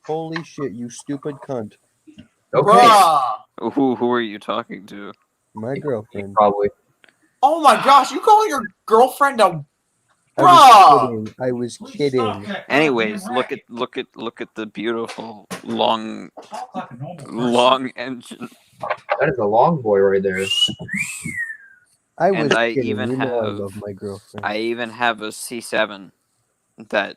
Holy shit, you stupid cunt. Okay, bruh. Who are you talking to? My girlfriend. probably. Oh my gosh, you call your girlfriend a I bruh? was kidding. Anyways, look at the beautiful long engine. That is a long boy right there. I was And I kidding. even You know I have- love my girlfriend. I even have a C7 that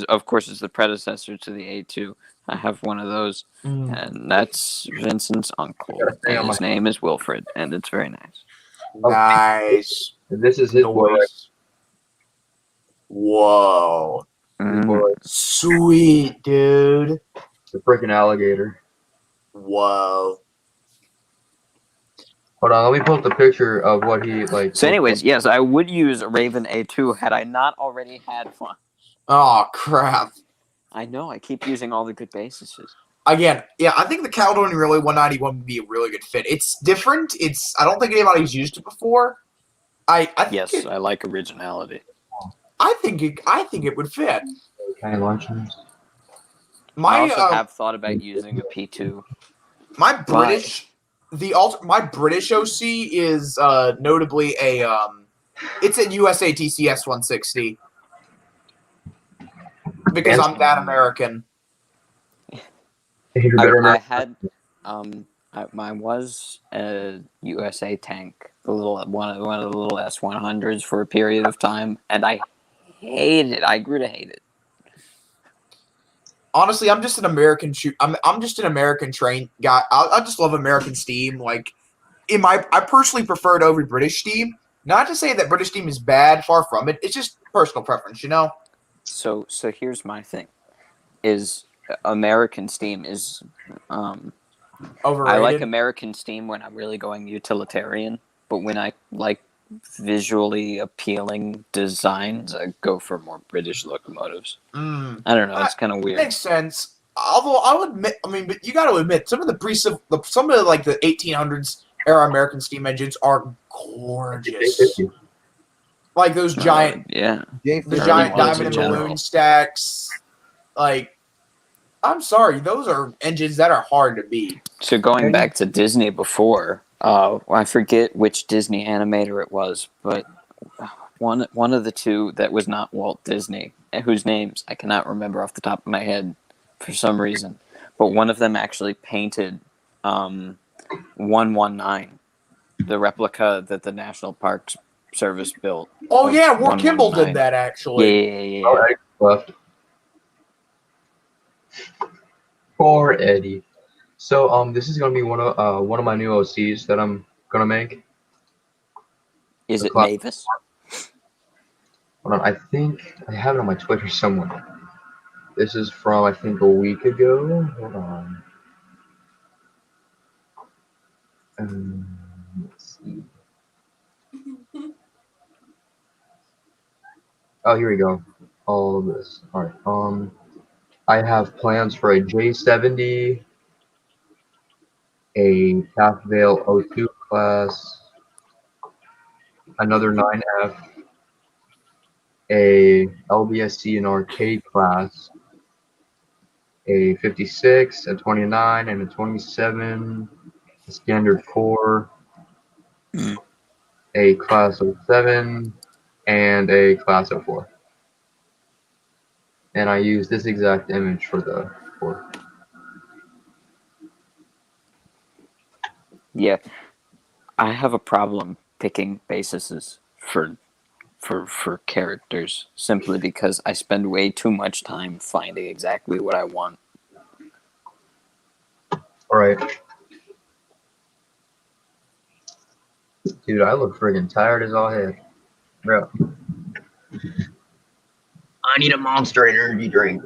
of course is the predecessor to the A2. I have one of those, and that's Vincent's uncle, and his name is Wilfred, and it's very nice. Nice. This is his boy. Right Noise. Whoa. Mm. Sweet, dude. The freaking alligator. Whoa. Hold on, let me pull up the picture of what he like. So, anyways, yes, I would use a Raven A2 had I not already had one. Oh, crap. I know, I keep using all the good bases. Again, yeah, I think the Caledonian Relay 191 would be a really good fit. It's different. I don't think anybody's used it before. I think Yes, I like originality. I think it would fit. Kind of luncheons. I My also have thought about using a P2. my British my British OC is notably it's a USATC S160 because I'm that American. You better I not. had mine was a USA tank, the little one of the little S100s for a period of time, and I hated it. I grew to hate it. Honestly, I'm just an American I'm just an American train guy. I just love American steam. Like, I personally prefer it over British steam. Not to say that British steam is bad, far from it. It's just personal preference, you know. So here's my thing: is American steam is Overrated. I like American steam when I'm really going utilitarian, but when I like visually appealing designs, I go for more British locomotives. Mm. I don't know, it's kind of weird. Makes sense. Although I'll admit, but you got to admit, some of the like the 1800s era American steam engines are gorgeous. Like those giant, Yeah. the J50 giant ones diamond in and general. balloon stacks. Like, I'm sorry, those are engines that are hard to beat. So going back to Disney before, I forget which Disney animator it was, but one of the two that was not Walt Disney, whose names I cannot remember off the top of my head for some reason, but one of them actually painted 119, the replica that the National Parks Service built. Oh of yeah, Ward Kimball 119. did that actually. Yeah. Oh, Eddie left. Poor Eddie. So this is gonna be one of my new OCs that I'm gonna make. Is The it clock- Mavis? Hold on, I think I have it on my Twitter somewhere. This is from I think a week ago. Hold on. Let's see. Oh, here we go. All of this. All right. I have plans for a J70, a Taft Vale 02 class, another 9F, a LBSC and arcade class, a 56, a 29, and a 27, a standard 4, a class of 7, and a class of 4. And I use this exact image for the 4. Yeah, I have a problem picking bases for characters simply because I spend way too much time finding exactly what I want. Alright. Dude, I look friggin' tired as all heck. Bro. I need a Monster Energy drink.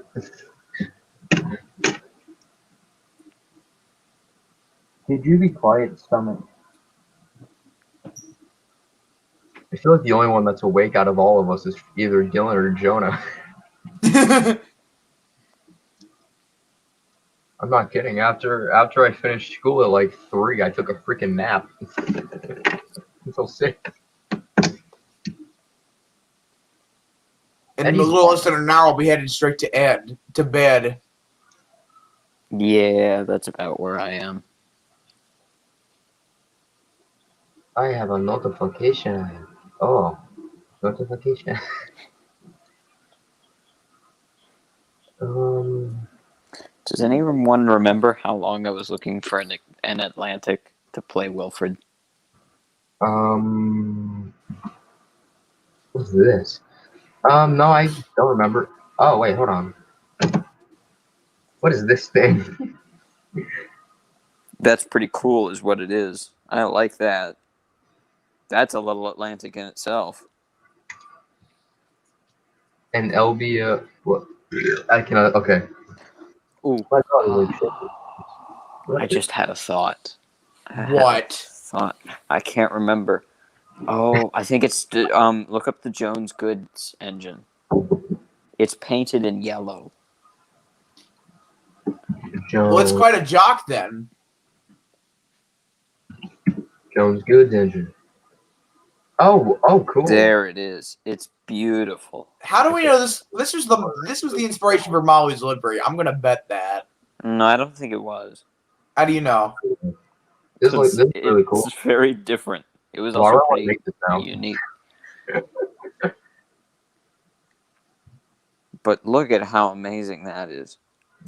Could you be quiet, stomach? I feel like the only one that's awake out of all of us is either Dylan or Jonah. I'm not kidding. After I finished school at like 3, I took a freaking nap. I'm so sick. In a little less than an hour, I'll be headed straight to bed. Yeah, that's about where I am. I have a notification. Oh, notification. Does anyone remember how long I was looking for an Atlantic to play Wilfred? What's this? No, I don't remember. Oh, wait, hold on. What is this thing? That's pretty cool, is what it is. I like that. That's a little Atlantic in itself. An Elvia. What? I cannot. Okay. Ooh. My God, holy shit. I just had a thought. What? I can't remember. Oh, I think it's look up the Jones Goods engine. It's painted in yellow. Well, it's quite a jock then. Jones Goods engine. Oh, cool. There it is. It's beautiful. How do we know this? This was the inspiration for Molly's livery. I'm gonna bet that. No, I don't think it was. How do you know? This is really cool. It's very different. It was Well, I also don't wanna pretty make this now. unique. But look at how amazing that is.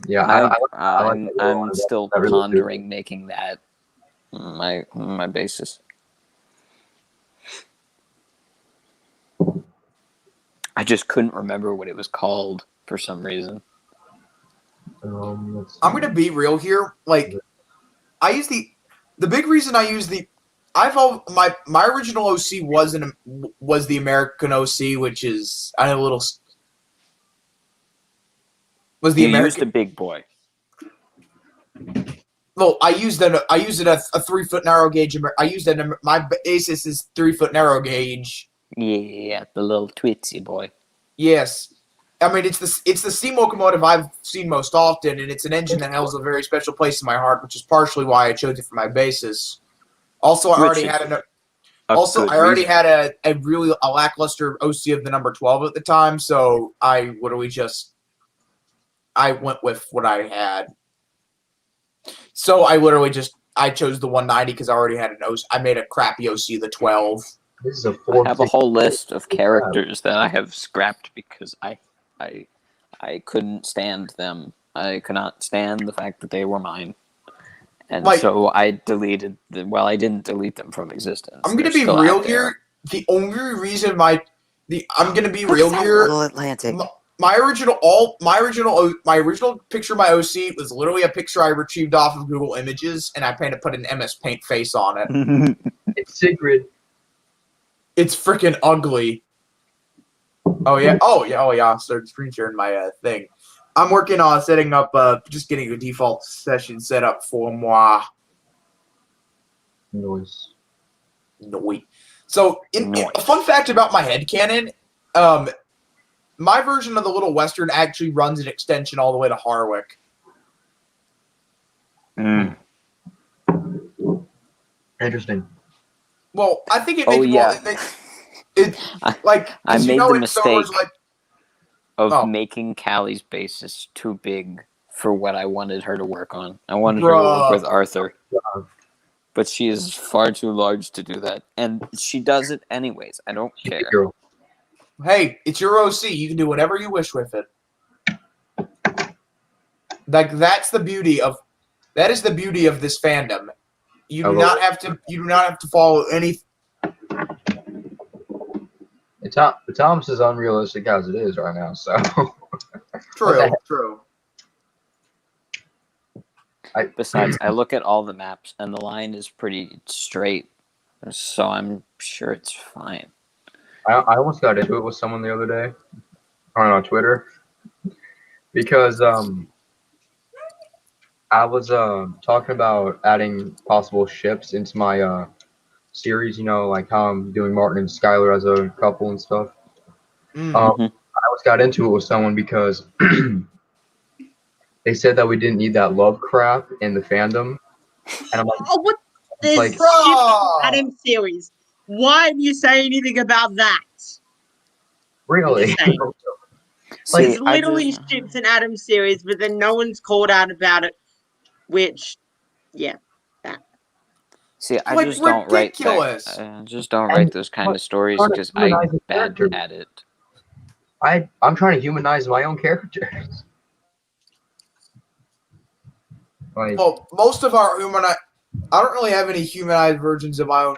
Yeah, I'm still I really do. pondering making that my basis. I just couldn't remember what it was called for some reason. Let's see. I'm gonna be real here. Like, I use the big reason I use my original OC was the American OC, which is a little was the You American. used a big boy. Well, I used it a 3-foot narrow gauge. I used it. My basis is 3-foot narrow gauge. Yeah, the little twitsy boy. Yes, I mean it's the steam locomotive I've seen most often, and it's an engine that holds a very special place in my heart, which is partially why I chose it for my basis. Also, I already had a really lackluster OC of the number 12 at the time, so I went with what I had. So I chose the 190 because I already had an OC. I made a crappy OC the 12. This is a I have a whole list of characters that I have scrapped because I couldn't stand them. I could not stand the fact that they were mine. And so I deleted them. Well, I didn't delete them from existence. I'm going to be real here. The only reason I'm going to be real here. Little Atlantic. My original picture of my OC was literally a picture I retrieved off of Google Images, and I put an MS Paint face on it. It's Sigrid. It's freaking ugly. Oh yeah. Start screen sharing my thing. I'm working on setting up, just getting a default session set up for moi. Noise. So, a fun fact about my headcanon, my version of the Little Western actually runs an extension all the way to Harwick. Interesting. Well, I think it Oh, makes yeah. I made the mistake of making Callie's basis too big for what I wanted her to work on. I wanted her to work with Arthur. But she is far too large to do that, and she does it anyways. I don't She's a care. girl. Hey, it's your OC. You can do whatever you wish with it. Like that is the beauty of this fandom. You do not have to follow any. Thomas is unrealistic as it is right now. So True. Besides, I look at all the maps, and the line is pretty straight, so I'm sure it's fine. I almost got into it with someone the other day on Twitter because I was talking about adding possible ships into my series. You know, like how I'm doing Martin and Skylar as a couple and stuff. Mm. I almost got into it with someone because they said that we didn't need that love crap in the fandom, and I'm like, Oh, what? There's like- ship Bro! Adam series. Why didn't you say anything about that? really? Just saying. Like, There's literally ships in Adam series, but then no one's called out about it. Which, yeah. See, I Like, just don't write ridiculous. that. I just don't write those kind of stories trying to because I'm humanize the bad character. at it. I'm trying to humanize my own characters. Like, Well, most of our I don't really have any humanized versions of my own.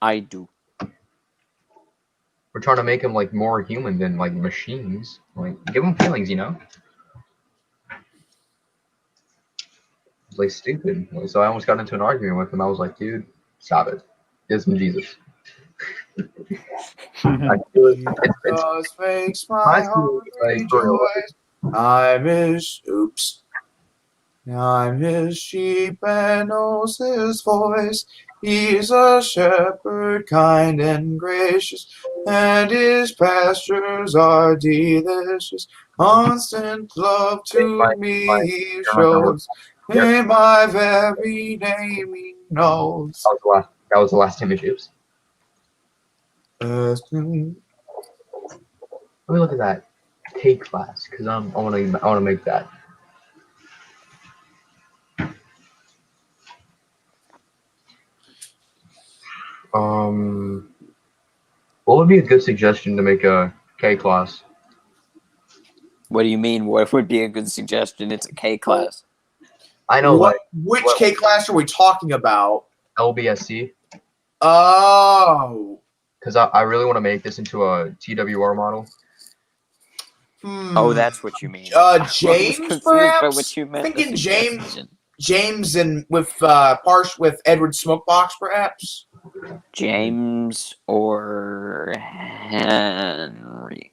I do. we're trying to make them like more human than like machines. Like, give them feelings, you know. It's like stupid. So I almost got into an argument with him. I was like, dude, stop it. Give some Jesus. Just makes my heart like, for real. rejoice. I miss sheep and knows his voice. He's a shepherd, kind and gracious, and his pastures are delicious. Constant love to me he shows. In my very name he knows. That was the last time issues. Uh, Let me look at that K class because I wanna make that. What would be a good suggestion to make a K class? What do you mean? What would be a good suggestion? It's a K class. I know, which K class are we talking about? like LBSC, Oh. because I really want to make this into a TWR model. Oh, that's what you mean. I was James, confused by perhaps? what you meant. Thinking the James. suggestion. James and with Edward Smokebox, perhaps. James or Henry.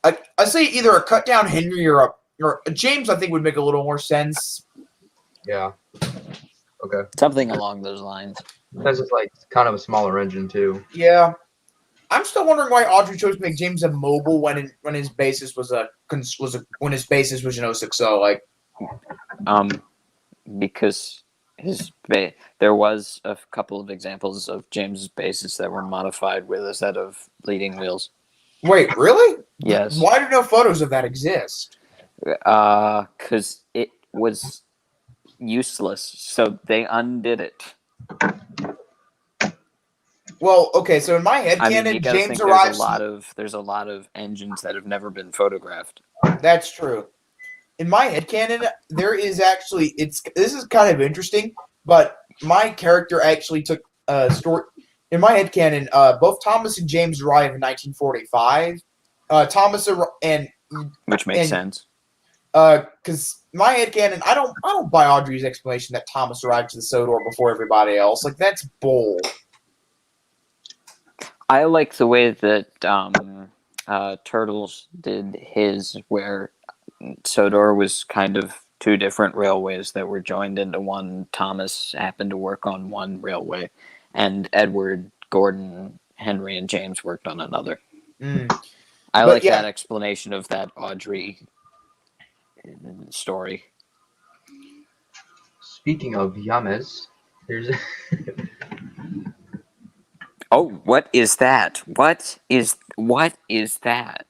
I say either a cut down Henry or a James. I think would make a little more sense. Yeah. Okay. Something along those lines. Because it's like kind of a smaller engine too. Yeah. I'm still wondering why Audrey chose to make James a mobile when his basis was when his basis was an 060. Like, Because there was a couple of examples of James's bases that were modified with a set of leading wheels. wait, really? Yes. Why do no photos of that exist? Because it was useless, so they undid it. Well, okay, so in my head I mean, canon, you gotta James think arrives. there's a lot of engines that have never been photographed. That's true. In my headcanon, there is actually this is kind of interesting, but my character actually took a story. In my headcanon, both Thomas and James arrive in 1945. Which makes sense. Because my headcanon, I don't buy Audrey's explanation that Thomas arrived to the Sodor before everybody else. Like, that's bull. I like the way that Turtles did his, where Sodor was kind of two different railways that were joined into one. Thomas happened to work on one railway, and Edward, Gordon, Henry, and James worked on another. I like that explanation of that Audrey story. Speaking of Yames, there's Oh, what is that? What is that?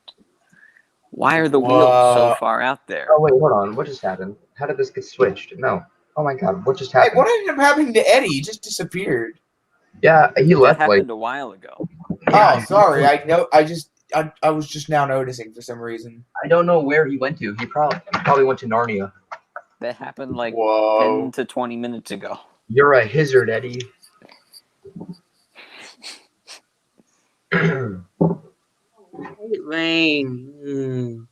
Why are the wheels so far out there? Oh wait, hold on. What just happened? How did this get switched? No. Oh my god, what just Hey, happened? what ended up happening to Eddie? He just disappeared. Yeah, he That left like. happened a while ago. Oh, sorry. I was just now noticing for some reason. I don't know where he went to. He probably went to Narnia. That happened like Whoa. 10 to 20 minutes ago. You're a hazard, Eddie. Rain.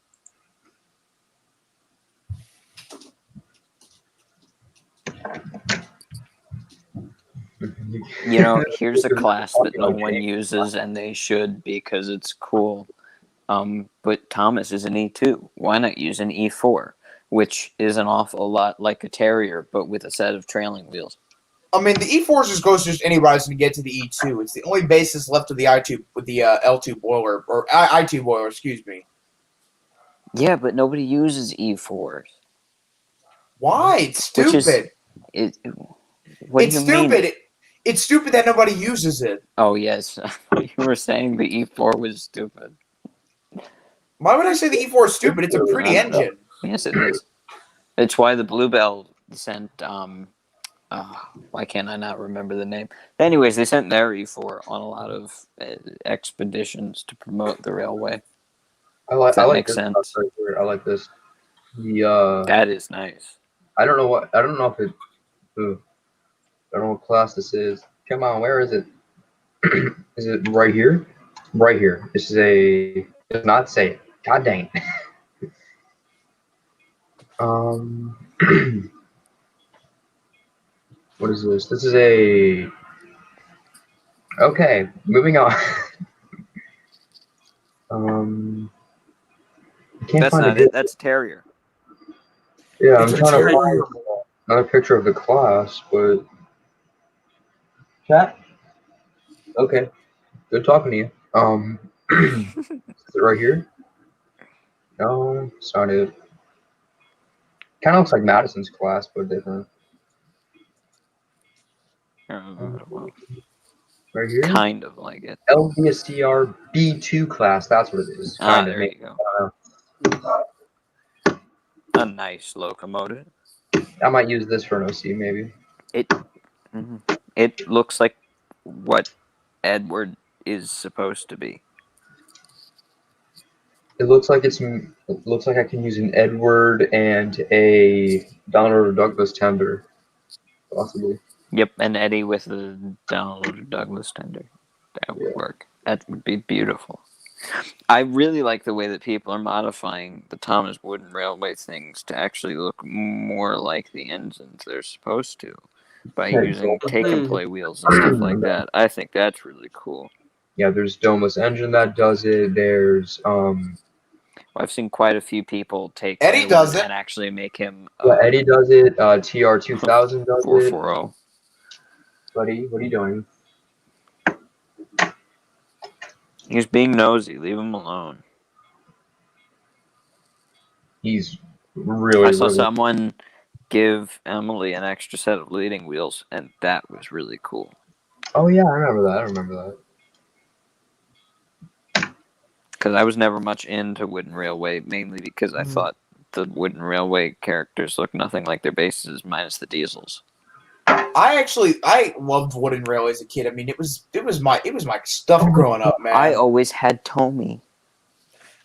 You know, here's a class that no one uses, and they should because it's cool. But Thomas is an E2. Why not use an E4, which is an awful lot like a Terrier, but with a set of trailing wheels? I mean, the E4 just goes to anybody to get to the E2. It's the only basis left of the I2 with the L2 boiler or I2 boiler. Excuse me. Yeah, but nobody uses E4s. Why? It's Which is- stupid. What It's do you stupid. mean? It's stupid that nobody uses it. Oh yes, you were saying the E4 was stupid. Why would I say the E4 is stupid? It's a pretty I don't know. engine. Yes, it is. It's why the Bluebell sent. Why can't I not remember the name? Anyways, they sent their E4 on a lot of expeditions to promote the railway. I like makes this sense. stuff right here. I like this. The That is nice. I don't know if it. Ooh, I don't know what class this is. Come on, where is it? Is it right here? Right here. This is a. Does not say it. God dang it. What is this? This is a. Okay, moving on. I can't That's find not a it. That's Terrier. Yeah, It's I'm a trying to terrier. find another picture of the class, but chat. Okay, good talking to you. Is it right here? No, it's not it. Kind of looks like Madison's class, but different. Well, Right here. kind of like it. LVSTR B2 class. That's what it is. Ah, Kind of. there you go. A nice locomotive. I might use this for an OC, maybe. It looks like what Edward is supposed to be. It looks like It looks like I can use an Edward and a Donald Douglas tender, possibly. Yep, and Eddie with the Donald Douglas tender. That would work. That would be beautiful. I really like the way that people are modifying the Thomas Wooden Railway things to actually look more like the engines they're supposed to by Okay, using so- take and play wheels and stuff like that. I think that's really cool. Yeah, there's Domus Engine that does it. There's I've seen quite a few people take Eddie Edward does it. and actually make him Eddie does it. TR2000 does it. 440. Buddy, what are you doing? He's being nosy. Leave him alone. He's really. I saw really someone give Emily an extra set of leading wheels, and that was really cool. Oh yeah, I remember that. Because I was never much into Wooden Railway, mainly because I thought the Wooden Railway characters looked nothing like their bases, minus the diesels. I loved Wooden Railway as a kid. I mean, it was my stuff growing up, man. I always had Tommy.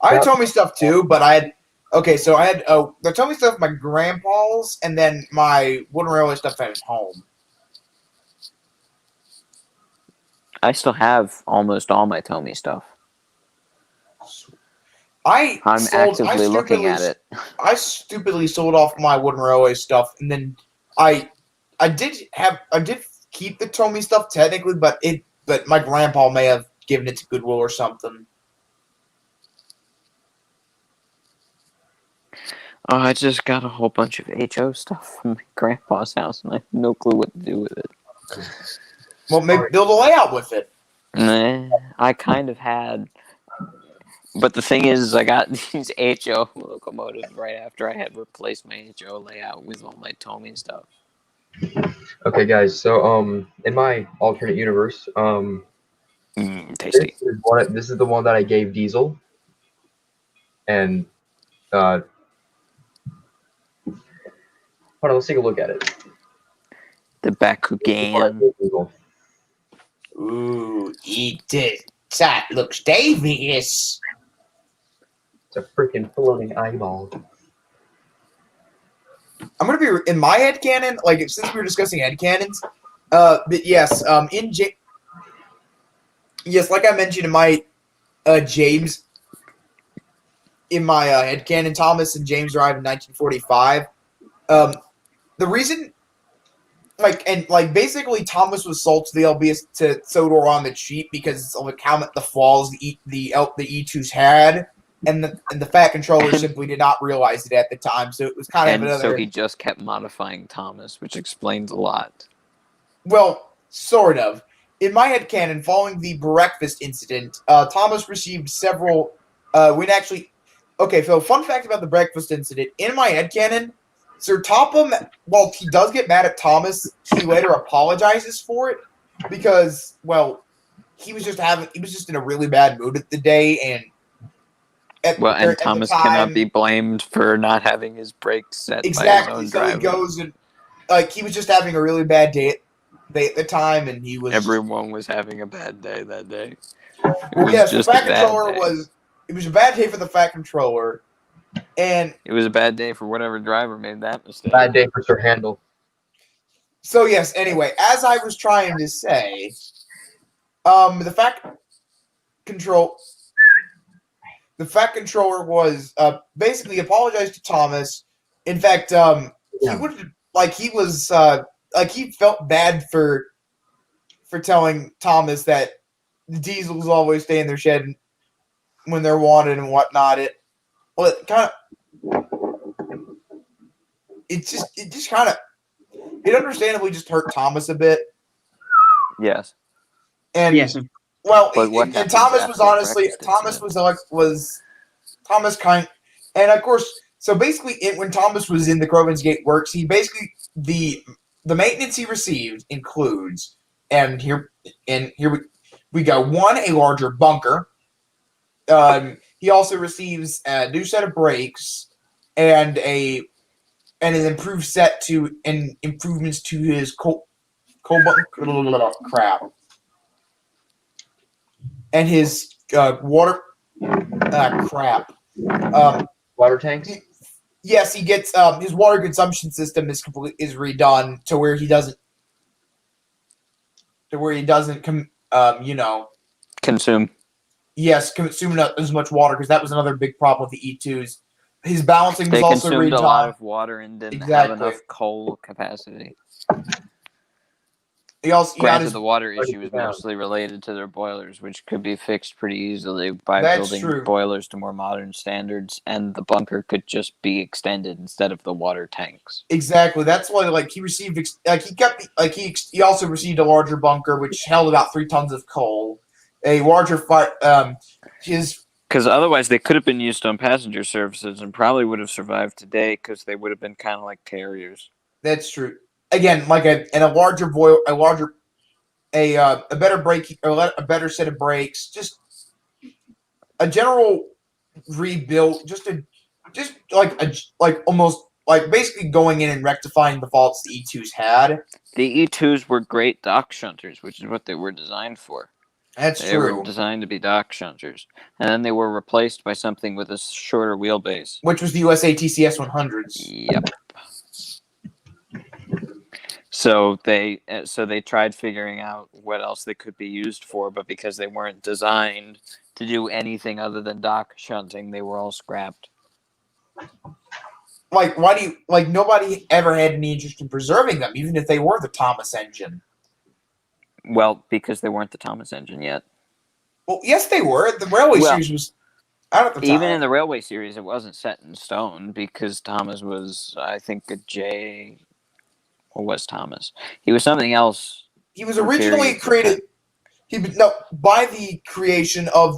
I had Tommy stuff too, but I had the Tommy stuff my grandpa's, and then my Wooden Railway stuff at home. I still have almost all my Tommy stuff. I'm Actively looking at it. I stupidly sold off my Wooden Railway stuff, and then I did keep the Tommy stuff technically, but my grandpa may have given it to Goodwill or something. Oh, I just got a whole bunch of HO stuff from my grandpa's house, and I have no clue what to do with it. Well, maybe build a layout with it. Nah, I kind of had. But the thing is, I got these HO locomotives right after I had replaced my HO layout with all my Tommy stuff. Okay, guys. So in my alternate universe, Tasty. this is the one that I gave Diesel, and hold on, let's take a look at it. The Bakugan. Ooh, eat it. That looks dangerous. It's a freaking floating eyeball. I'm gonna be in my head canon. Like since we were discussing head canons, but yes, yes, like I mentioned in my James, in my headcanon, Thomas and James arrived in 1945. The reason, basically, Thomas was sold to the LBS to Sodor on the cheap because of the flaws the E2s had, and the Fat Controller simply did not realize it at the time. So it was kind of And another. so he just kept modifying Thomas, which explains a lot. Well, sort of. In my headcanon, following the breakfast incident, Thomas received several. Okay, so fun fact about the breakfast incident. In my headcanon, Sir Topham, while he does get mad at Thomas, he later apologizes for it because, well, he was just in a really bad mood at the day, and Thomas cannot be blamed for not having his brakes set exactly. by his own So driver. he goes and he was just having a really bad day at the time, and he was. Everyone was having a bad day that day. Well, yes, the Fat Controller was. It was a bad day for the Fat Controller, and it was a bad day for whatever driver made that mistake. Bad day for Sir Handel. So yes, anyway, as I was trying to say, the Fat Controller was basically apologized to Thomas. In fact, he felt bad for telling Thomas that the Diesels always stay in their shed when they're wanted and whatnot. It understandably just hurt Thomas a bit. Yes. And Yes. well, and Thomas was honestly Thomas kind, and of course, so basically, when Thomas was in the Crovan's Gate Works, he basically the maintenance he received includes, and here we go. One, a larger bunker. He also receives a new set of brakes and an improved set to and improvements to his crap and his water crap. Water tanks. Yes, he gets his water consumption system is redone to where he doesn't consume. Yes, consume not as much water because that was another big problem with the E2s. His balancing was also redone. They consumed a lot of water and didn't have enough coal capacity. Granted, the water issue is mostly related to their boilers, which could be fixed pretty easily by building boilers to more modern standards, and the bunker could just be extended instead of the water tanks. Exactly. That's why, he received, he also received a larger bunker, which held about 3 tons of coal. A larger fire. Because otherwise, they could have been used on passenger services and probably would have survived today because they would have been kind of like carriers. That's true. Again, a better brake, a better set of brakes, just a general rebuild, basically going in and rectifying the faults the E2s had. The E2s were great dock shunters, which is what they were designed for. That's true. They were designed to be dock shunters, and then they were replaced by something with a shorter wheelbase, which was the USA TCS 100s. Yep. So they tried figuring out what else they could be used for, but because they weren't designed to do anything other than dock shunting, they were all scrapped. Nobody ever had any interest in preserving them, even if they were the Thomas engine. Well, because they weren't the Thomas engine yet. Well, yes, they were. The Railway Series was out at the time. Even in the Railway Series, it wasn't set in stone because Thomas was, I think, a J. Or was Thomas? He was something else. He was originally created. By the creation of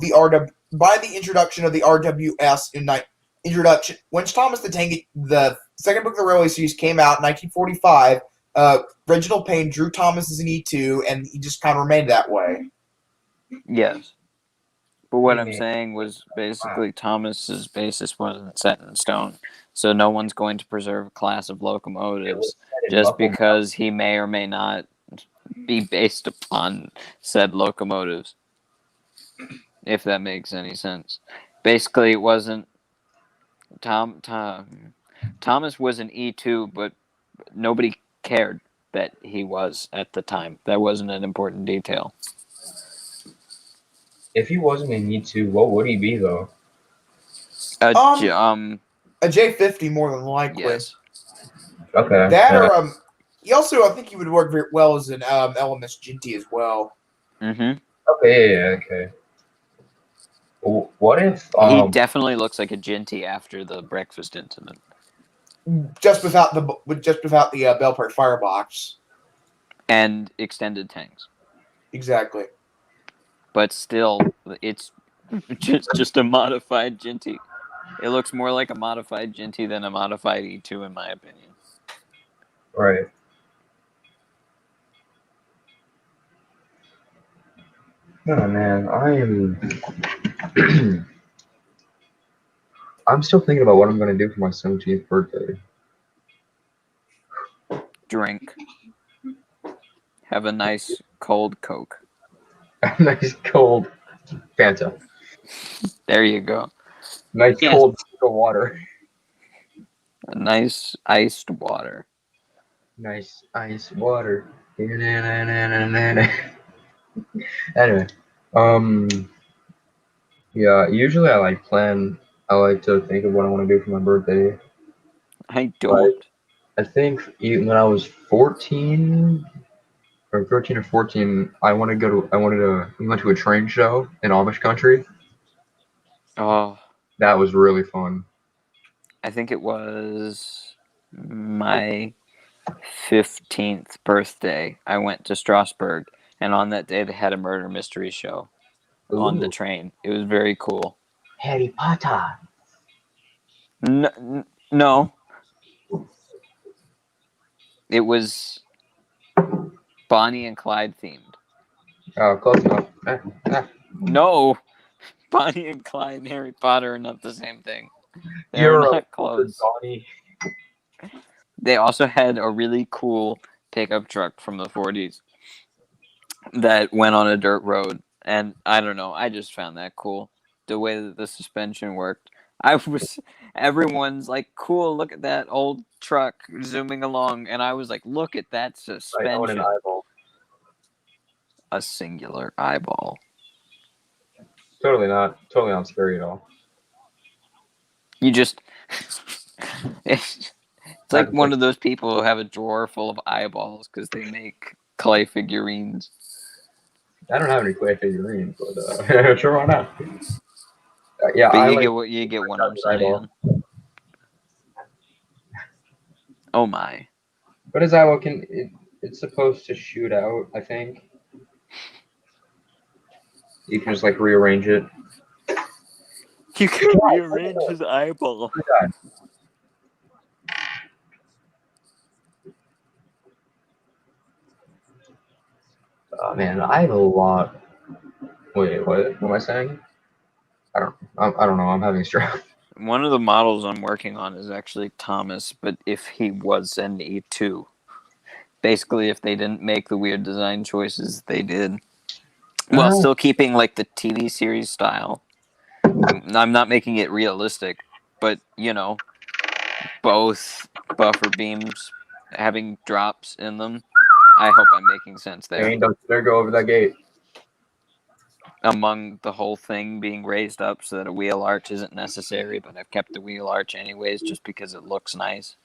by the introduction of the RWS introduction. When Thomas the Tank, the second book of the Railway Series came out in 1945. Reginald Payne drew Thomas as an E2, and he just kind of remained that way. Yes. But what Hey, I'm man. saying was basically Thomas's basis wasn't set in stone, so no one's going to preserve a class of It was locomotives said in just Buffalo. because he may or may not be based upon said locomotives. If that makes any sense. Basically, it wasn't Thomas was an E2, but nobody cared that he was at the time. That wasn't an important detail. If he wasn't an E2, what would he be though? A J50 more than likely. Yes. Okay. That yeah. or he also, I think he would work very well as an LMS GT as well. Mm-hmm. Okay. Yeah. Okay. What if He definitely looks like a Ginty after the breakfast incident. Just without the Bellport firebox. And extended tanks. Exactly. But still, it's just a modified Ginty. It looks more like a modified Ginty than a modified E2, in my opinion. right? Oh man, I'm still thinking about what I'm gonna do for my 17th birthday. Drink. Have a nice cold Coke. Nice cold Fanta. There you go. Nice Yes. cold water. A nice iced water. Nice ice water. Anyway, um, yeah. Usually, I like to think of what I want to do for my birthday. I don't. I think when I was 14 or 13 or 14, we went to a train show in Amish country. Oh, That was really fun. I think it was my 15th birthday. I went to Strasbourg, and on that day they had a murder mystery show on the Ooh, train. It was very cool. Harry Potter. No, it was Bonnie and Clyde themed. Oh, close enough. No, Bonnie and Clyde and Harry Potter are not the same thing. They're You're a not close. Donnie. They also had a really cool pickup truck from the 40s that went on a dirt road. And I don't know, I just found that cool. The way that the suspension worked. Everyone's like, cool, look at that old truck zooming along. And I was like, look at that I own an suspension. eyeball. A singular eyeball. Totally not scary at all. You just. It's like one of those people who have a drawer full of eyeballs because they make clay figurines. I don't have any clay figurines, but sure, why not? Yeah, But you get what I'm saying. Oh my. But his eyeball it's supposed to shoot out, I think. You can just like rearrange it. You can rearrange his eyeball. Oh man, I have a lot. Wait, what am I saying? I don't know. I'm having a stroke. One of the models I'm working on is actually Thomas, but if he was an E2. Basically, if they didn't make the weird design choices they did. While still keeping like the TV series style. I'm not making it realistic, but you know, both buffer beams having drops in them. I hope I'm making sense there. Hey, don't dare go over that gate. Among the whole thing being raised up so that a wheel arch isn't necessary, but I've kept the wheel arch anyways just because it looks nice.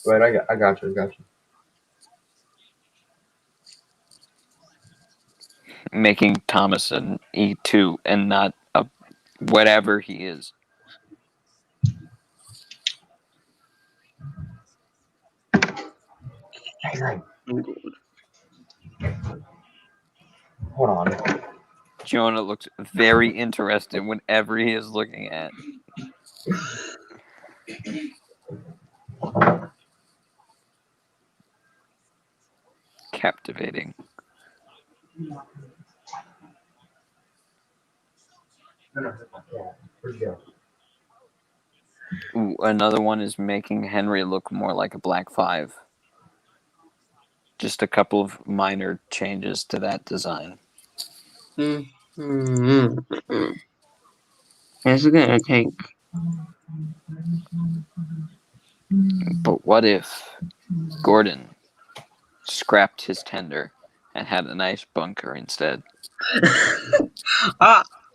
Wait, I got you. Making Thomas an E2 and not a whatever he is. Hey, hold on. Jonah looks very interested whenever he is looking at. Captivating. Where'd you go? Ooh, another one is making Henry look more like a Black 5. Just a couple of minor changes to that design. Mm-hmm. It's gonna take. But what if Gordon scrapped his tender and had a nice bunker instead?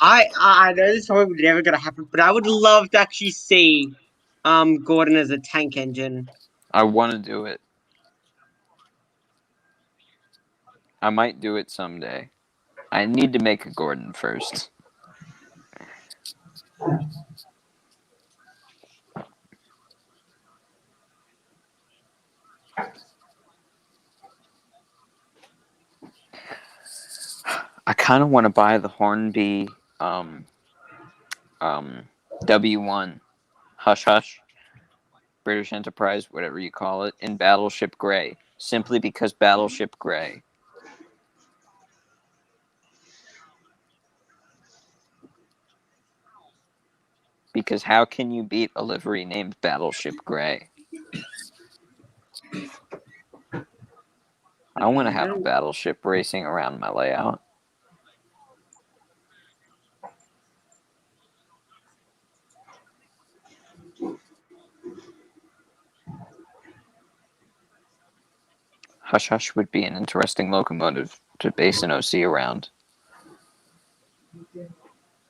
I know this is probably never gonna happen, but I would love to actually see Gordon as a tank engine. I want to do it. I might do it someday. I need to make a Gordon first. I kind of want to buy the Hornby W1 Hush Hush, British Enterprise, whatever you call it, in Battleship Gray, simply because Battleship Gray. Because how can you beat a livery named Battleship Gray? I want to have a battleship racing around my layout. Hush Hush would be an interesting locomotive to base an OC around.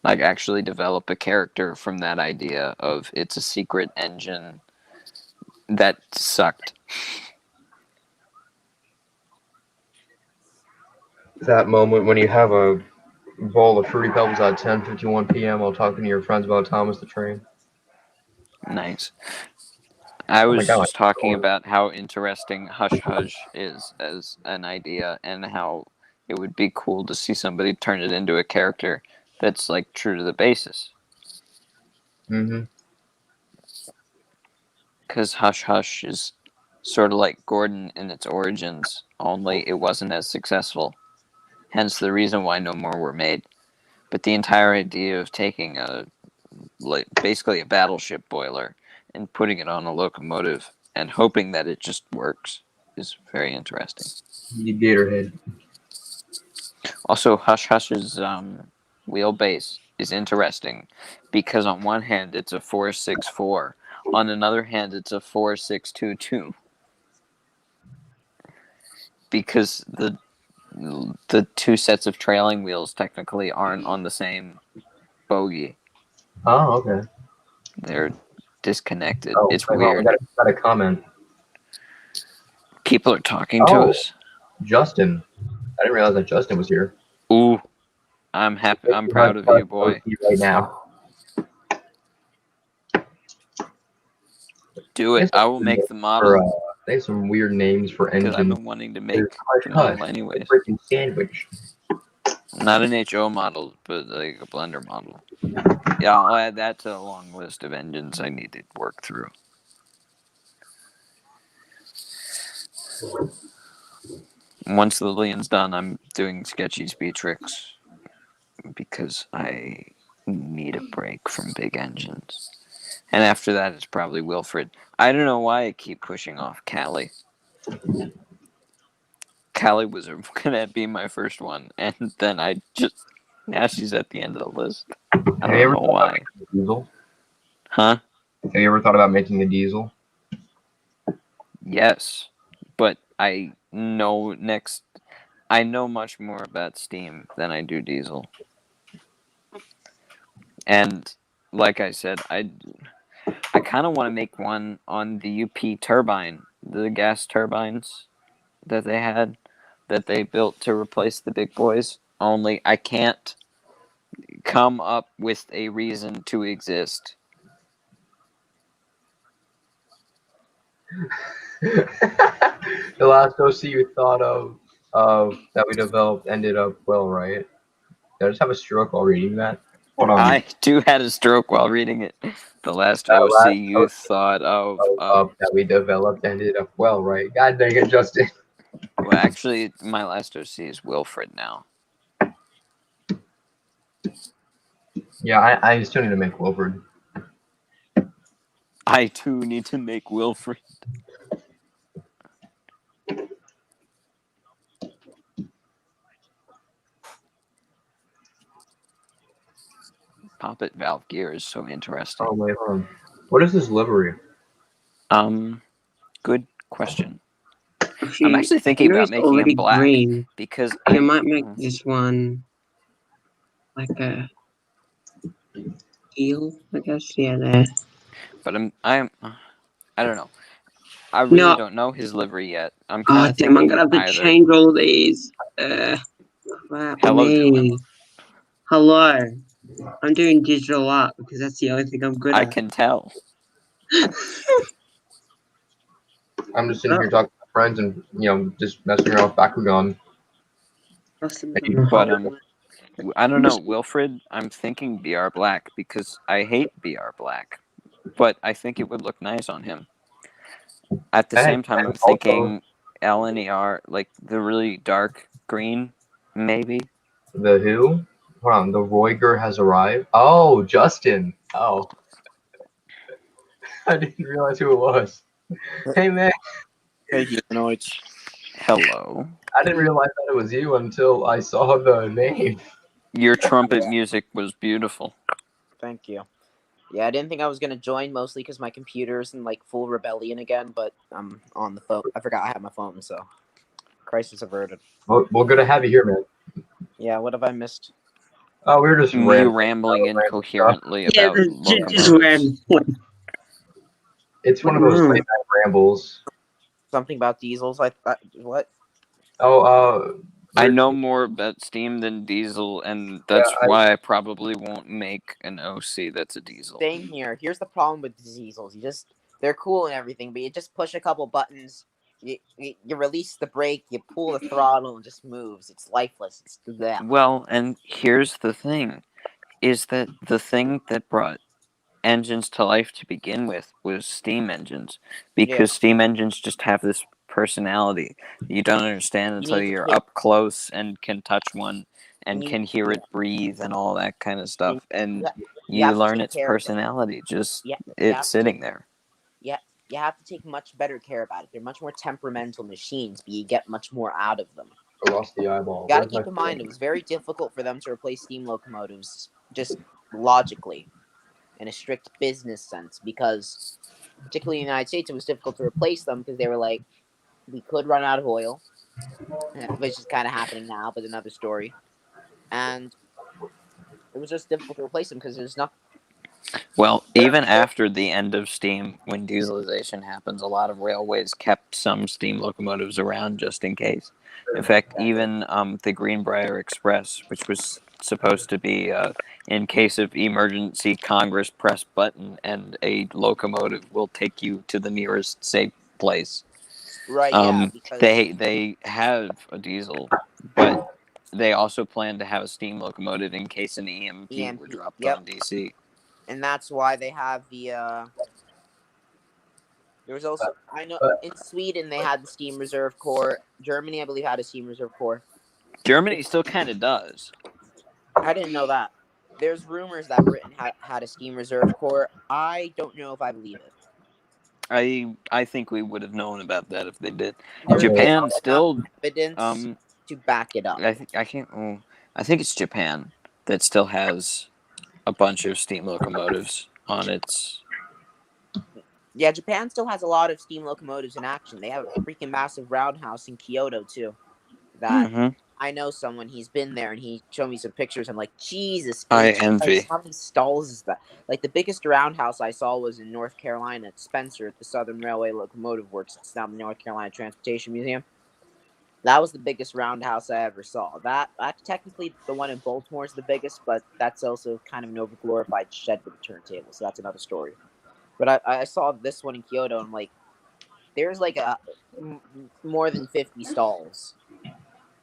Like, actually develop a character from that idea of it's a secret engine that sucked. That moment when you have a bowl of Fruity Pebbles at 10:51 p.m. while talking to your friends about Thomas the Train. Nice. I was God. just talking about how interesting Hush Hush is as an idea and how it would be cool to see somebody turn it into a character that's like true to the basis. Mm-hmm. Because Hush Hush is sort of like Gordon in its origins, only it wasn't as successful. Hence the reason why no more were made. But the entire idea of taking basically a battleship boiler and putting it on a locomotive and hoping that it just works is very interesting. You Gatorhead. Also, Hush Hush's wheelbase is interesting because on one hand it's a 464, on another hand it's a 4622. Because the two sets of trailing wheels technically aren't on the same bogie. Oh, okay. They're disconnected. Oh, It's hold on, weird. got a comment. People are talking to us. Justin. I didn't realize that Justin was here. Ooh, I'm happy. I'm proud of you, boy. Right now. Do it. I will make the model. They have some weird names for Because I've engines. been wanting to make Hush the model Hush, anyways. freaking sandwich. Not an HO model, but like a blender model. Yeah, I'll add that to the long list of engines I need to work through. Once Lillian's done, I'm doing Sketchy's Beatrix because I need a break from big engines. And after that, it's probably Wilfred. I don't know why I keep pushing off Callie. Callie was going to be my first one, and then now she's at the end of the list. I don't know why. Diesel? Huh? Have you ever thought about making a diesel? Yes, but I know much more about steam than I do diesel. And like I said, I kind of want to make one on the UP turbine, the gas turbines that they had, that they built to replace the big boys. Only I can't come up with a reason to exist. The last OC you thought of that we developed ended up well, right? Did I just have a stroke while reading that? Hold on. I too had a stroke while reading it. The last OC you thought of that we developed ended up well, right? God dang it, Justin. Well, actually, my last OC is Wilfred now. Yeah, I still need to make Wilfred. I too need to make Wilfred. Poppet Valve Gear is so interesting. Oh wait, hold on. What is his livery? Good question. I'm Actually, actually I thinking know about it's making already him black green. because I might make this one like a eel, I guess. Yeah, there. but I don't know. I really No. don't know his livery yet. I'm Oh, kind of damn, I'm thinking gonna have to either. change all these. Crap Hello, me. Hello. I'm doing digital art because that's the only thing I'm good I at. can tell. I'm just sitting here talking to friends and just messing around with Bakugan. But I don't know, Wilfred. I'm thinking BR Black because I hate BR Black, but I think it would look nice on him. At the same time, I'm Also, thinking LNER, like the really dark green, maybe. the who? Hold on, the Roiger has arrived. Oh, Justin. Oh, I didn't realize who it was. Hey man, Hey, humanoids. Hello. I didn't realize that it was you until I saw the name. Your trumpet music was beautiful. Thank you. Yeah, I didn't think I was gonna join mostly because my computer's in like full rebellion again. But I'm on the phone. I forgot I had my phone, so crisis averted. Well, good to have you here, man. Yeah, what have I missed? Oh, we were just You rambling. rambling incoherently Yeah, about just locomotives. random. It's one of those late night rambles. Something about diesels. What? Oh, I know more about Steam than Diesel, and that's why I probably won't make an OC that's a Diesel. Same here. Here's the problem with diesels. They're cool and everything, but you just push a couple buttons. You release the brake, you pull the throttle, and it just moves. It's lifeless. It's that. Well, and here's the thing, is that the thing that brought engines to life to begin with was steam engines, because steam engines just have this personality you don't understand until you're up close and can touch one and can hear it breathe and all that kind of stuff, and you learn its personality just it's sitting there. Yeah, you have to take much better care about it. They're much more temperamental machines, but you get much more out of them. I lost the eyeball. You gotta keep in mind, it was very difficult for them to replace steam locomotives, just logically, in a strict business sense, because particularly in the United States, it was difficult to replace them because they were like, we could run out of oil, which is kind of happening now, but another story. And it was just difficult to replace them because there's not. Well, even after the end of steam, when dieselization happens, a lot of railways kept some steam locomotives around just in case. In fact, even the Greenbrier Express, which was supposed to be, in case of emergency, Congress press button and a locomotive will take you to the nearest safe place. Right, yeah. They have a diesel, but they also plan to have a steam locomotive in case an EMP were dropped on DC. And that's why they have the. There was also, I know, in Sweden they had the Steam Reserve Corps. Germany, I believe, had a Steam Reserve Corps. Germany still kind of does. I didn't know that. There's rumors that Britain had a Steam Reserve Corps. I don't know if I believe it. I think we would have known about that if they did. There's Japan still evidence to back it up. I think it's Japan that still has a bunch of steam locomotives on its. Yeah, Japan still has a lot of steam locomotives in action. They have a freaking massive roundhouse in Kyoto too. That I know someone. He's been there and he showed me some pictures. I'm like, Jesus! I envy. How many stalls is that? Like the biggest roundhouse I saw was in North Carolina at Spencer at the Southern Railway Locomotive Works. It's now the North Carolina Transportation Museum. That was the biggest roundhouse I ever saw. That technically the one in Baltimore is the biggest, but that's also kind of an overglorified shed with a turntable. So that's another story. But I saw this one in Kyoto. And I'm like, there's like more than 50 stalls,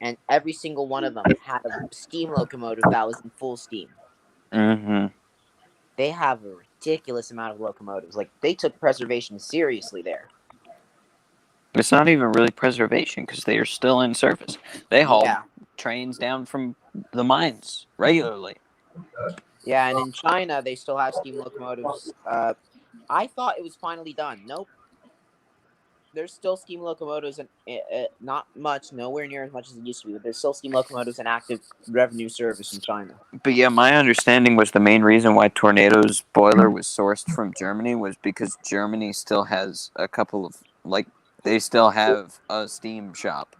and every single one of them had a steam locomotive that was in full steam. They have a ridiculous amount of locomotives. Like they took preservation seriously there. It's not even really preservation because they are still in service. They haul trains down from the mines regularly. Yeah, and in China, they still have steam locomotives. I thought it was finally done. Nope. There's still steam locomotives, and not much, nowhere near as much as it used to be, but there's still steam locomotives in active revenue service in China. But yeah, my understanding was the main reason why Tornado's boiler was sourced from Germany was because Germany still has a couple of they still have a steam shop,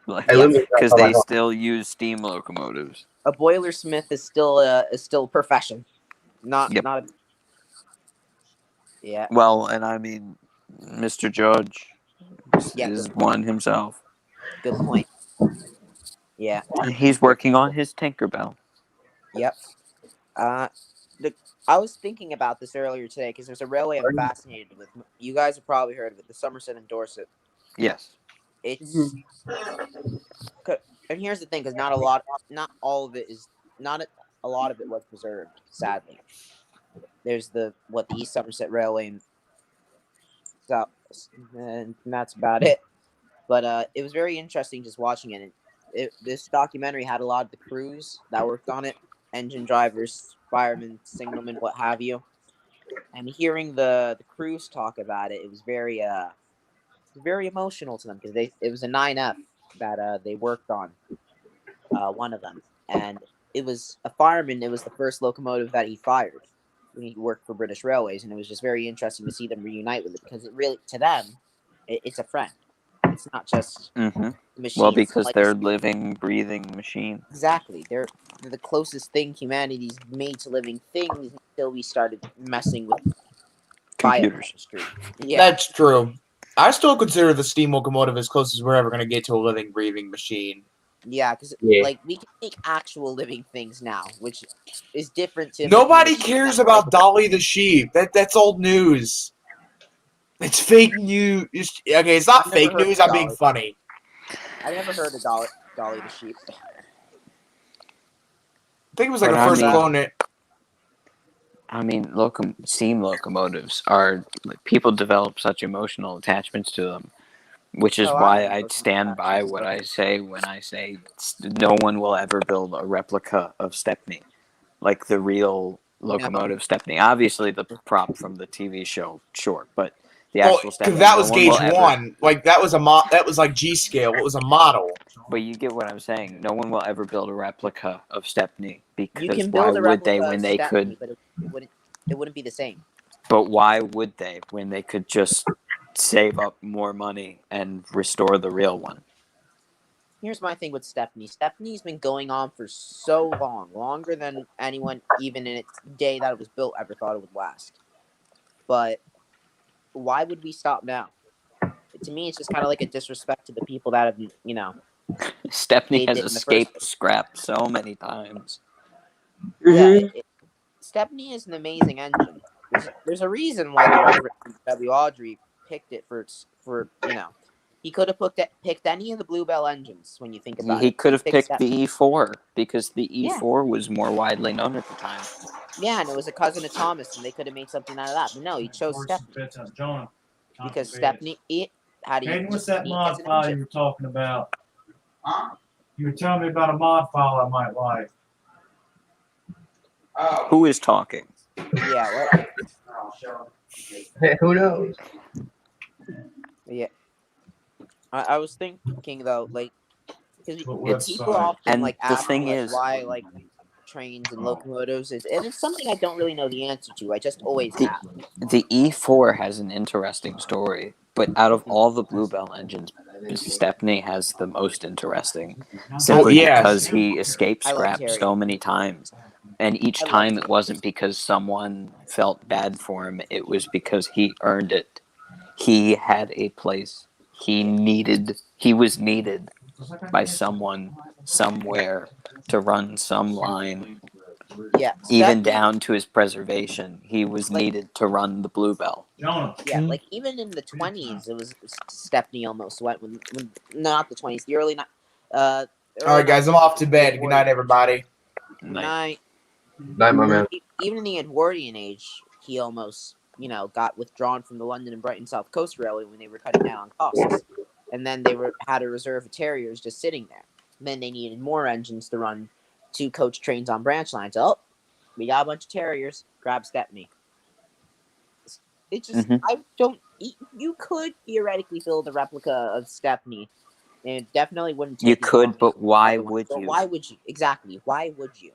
I live in because they still use steam locomotives. A boiler smith is still a profession, not Yep. not. Yeah. Well, and I mean, Mr. George Yeah. is one himself. Good point. Yeah. He's working on his Tinkerbell. Yep. I was thinking about this earlier today because there's a railway I'm fascinated with. You guys have probably heard of it, the Somerset and Dorset. Yes. It's and here's the thing, because not all of it was preserved. Sadly, there's the East Somerset Railway, and that's about it. But it was very interesting just watching it. This documentary had a lot of the crews that worked on it, engine drivers, firemen, signalmen, what have you. And hearing the crews talk about it, it was very emotional to them, because it was a 9F that they worked on, one of them, and it was a fireman. It was the first locomotive that he fired when he worked for British Railways, and it was just very interesting to see them reunite with it, because it really, to them, it's a friend. It's not just machines. Well, because like they're living, breathing machines. Exactly. They're the closest thing humanity's made to living things until we started messing with Computers. biochemistry. Yeah, That's true. I still consider the steam locomotive as close as we're ever going to get to a living, breathing machine. yeah, because Yeah. we can make actual living things now, which is different to Nobody making cares machines. about Dolly the sheep. That's old news. It's fake news. Okay, it's not I've never fake heard news. of I'm being Dolly. funny. I never heard of Dolly the sheep. I think it was like But the I first mean- clone. I mean, steam locomotives are people develop such emotional attachments to them, which is Oh, I why have I emotional stand by attachments what to I say when I say no one will ever build a replica of Stepney, like the real locomotive Stepney. Obviously, the prop from the TV show, sure, but the Well, actual Stepney. because that no was one gauge will ever- 1. Like that was that was like G scale. It was a model. But you get what I'm saying. No one will ever build a replica of Stepney, You because can why build a would they replica when of they Stepney, could? but it wouldn't be the same. But why would they when they could just save up more money and restore the real one? Here's my thing with Stepney. Stepney's been going on for so long, longer than anyone, even in its day that it was built, ever thought it would last. But why would we stop now? To me, it's just kind of like a disrespect to the people that have, Stepney They has did in the first escaped place. scrap so many times. Yeah, Stepney is an amazing engine. There's a reason why the writer W. Audrey picked it for he could have picked any of the Bluebell engines when you think about He it. could have picked Stepney. the E4 because the Yeah. E4 was more widely known at the time. Yeah, and it was a cousin of Thomas, and they could have made something out of that. But no, he chose Stepney Jonah. because Stepney had Hayden, what's that unique mod as an file engine. you were talking about? Huh? You were telling me about a mod file I might like. Who is talking? Yeah, well, Hey, who knows? yeah. I was thinking though, like, because What people website? often And like the ask thing me, like, is- why like trains and locomotives is, and it's something I don't really know the answer to. I just always The- have. The E4 has an interesting story, but out of all the Bluebell engines, Stepney has the most interesting. Simply yes. because he escaped I like scrap Terry. so many times. And each I love time Terry. it wasn't because someone felt bad for him, it was because he earned it. He had a place. He was needed by someone somewhere to run some line. Yeah, Even Stepney- down to his preservation, he was Like- needed to run the Bluebell. Jonah. Yeah, like even in the 20s, it was Stepney almost went when not the 20s, the early. All right, guys, I'm off to bed. Good night, everybody. Night. Night, my man. Even in the Edwardian age, he almost, got withdrawn from the London and Brighton South Coast Railway when they were cutting down on costs. And then they had a reserve of Terriers just sitting there. Then they needed more engines to run 2 coach trains on branch lines. Oh, We got a bunch of Terriers. Grab Stepney. It just, Mhm. I don't. You could theoretically build a replica of Stepney, and it definitely wouldn't take You as long could, as but the why other ones. would But you? why would you? Exactly. Why would you?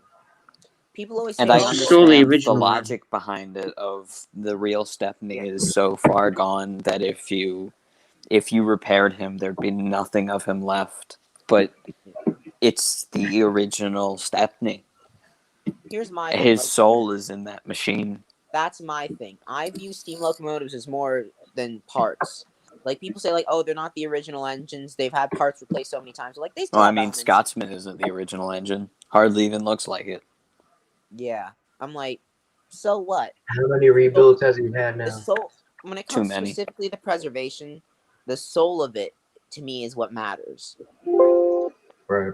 People always say, And I Let's just go the understand the original one. logic behind it of the real Stepney is so far gone that if you repaired him, there'd be nothing of him left. But it's the original Stepney. here's my thing. His Like, soul is in that machine. that's my thing. I view steam locomotives as more than parts. Like people say, like, oh, they're not the original engines. They've had parts replaced so many times. Like they still Well, I have mean, elements. Scotsman isn't the original engine. Hardly even looks like it. Yeah, I'm like, so what? How many rebuilds has he had The now? soul. When it Too comes many. specifically to preservation, the soul of it to me is what matters. Right.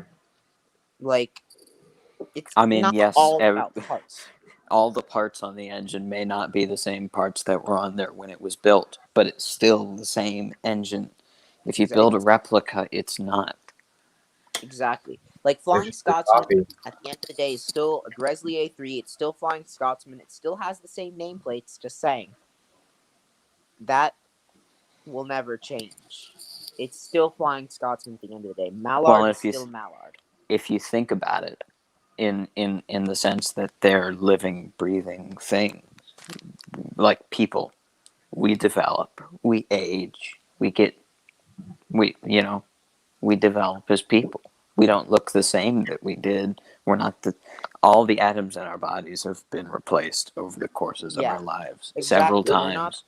Like, it's I mean, not yes, all about parts. all the parts on the engine may not be the same parts that were on there when it was built, but it's still the same engine. If you build a replica, it's not. Exactly. Like It's Flying just a Scotsman, copy. at the end of the day, is still a Gresley A3. It's still Flying Scotsman. It still has the same nameplates. Just saying. That will never change. It's still Flying Scotsman at the end of the day. Mallard is still Mallard. If you think about it, in the sense that they're living, breathing things, like people, we develop, we age, we develop as people. We don't look the same that we did. We're not all the atoms in our bodies have been replaced over the courses of Yeah, our lives several exactly. times,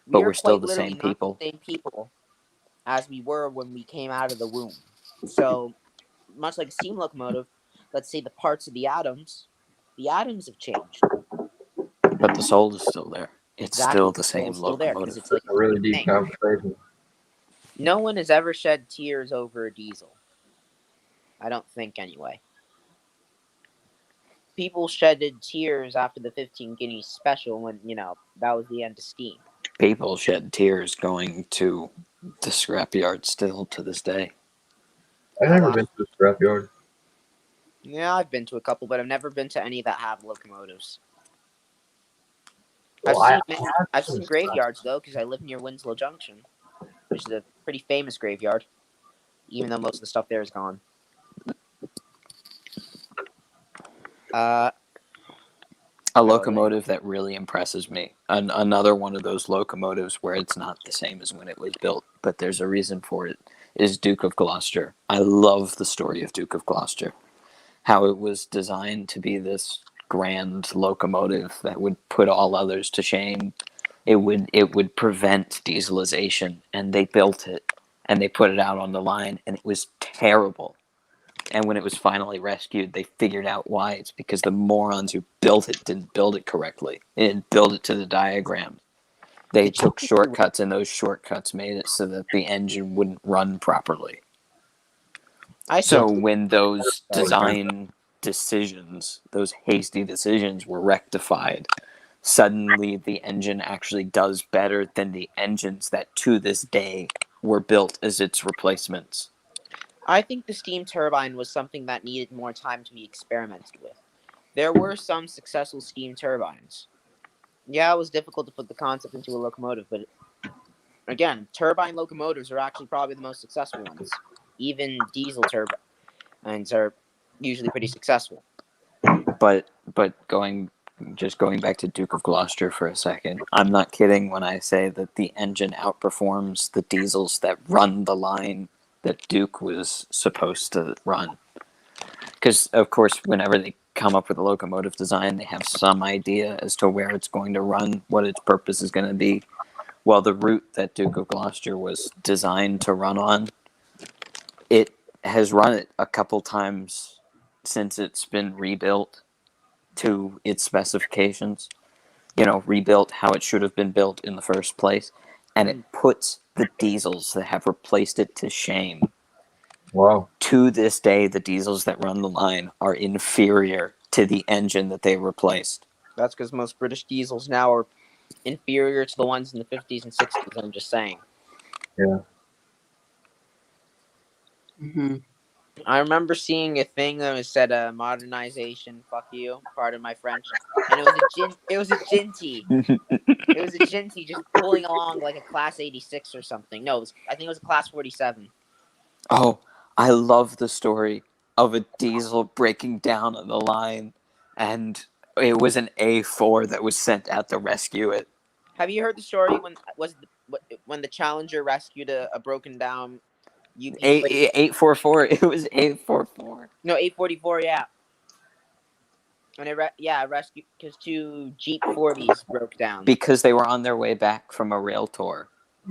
but we're still quite the literally same not people. the same people as we were when we came out of the womb. So, much like a steam locomotive, let's say the parts of the atoms have changed. But the soul is still there. It's Exactly. still the The same soul's still there because locomotive. it's like A really a deep thing. conversation. No one has ever shed tears over a diesel. I don't think, anyway. People shedded tears after the 15 Guineas special when, that was the end of steam. People shed tears going to the scrapyard still to this day. I've never been to a scrapyard. Yeah, I've been to a couple, but I've never been to any that have locomotives. Well, I've seen graveyards, though, because I live near Winslow Junction, which is a pretty famous graveyard, even though most of the stuff there is gone. A locomotive that really impresses me. Another one of those locomotives where it's not the same as when it was built, but there's a reason for it, is Duke of Gloucester. I love the story of Duke of Gloucester. How it was designed to be this grand locomotive that would put all others to shame. It would prevent dieselization, and they built it, and they put it out on the line, and it was terrible. And when it was finally rescued, they figured out why. It's because the morons who built it didn't build it correctly. They didn't build it to the diagrams. They took shortcuts, and those shortcuts made it so that the engine wouldn't run properly. So when those design decisions, those hasty decisions were rectified, suddenly the engine actually does better than the engines that to this day were built as its replacements. I think the steam turbine was something that needed more time to be experimented with. There were some successful steam turbines. Yeah, it was difficult to put the concept into a locomotive, but again, turbine locomotives are actually probably the most successful ones. Even diesel turbines are usually pretty successful. But going back to Duke of Gloucester for a second, I'm not kidding when I say that the engine outperforms the diesels that run the line that Duke was supposed to run. Because, of course, whenever they come up with a locomotive design, they have some idea as to where it's going to run, what its purpose is going to be. Well, the route that Duke of Gloucester was designed to run on, it has run it a couple times since it's been rebuilt to its specifications. Rebuilt how it should have been built in the first place. And it puts the diesels that have replaced it to shame. Wow. To this day, the diesels that run the line are inferior to the engine that they replaced. That's because most British diesels now are inferior to the ones in the 50s and 60s, I'm just saying. Yeah. Mm-hmm. I remember seeing a thing that said modernization, fuck you, pardon my French. And it was a Ginty. It was a Ginty just pulling along like a class 86 or something. No, I think it was a class 47. Oh, I love the story of a diesel breaking down on the line, and it was an A4 that was sent out to rescue it. Have you heard the story when the Challenger rescued a broken down UP freight? 844. It was 844. No, 844, yeah. And it rescued because 2 Jeep 40s broke down. Because they were on their way back from a rail tour.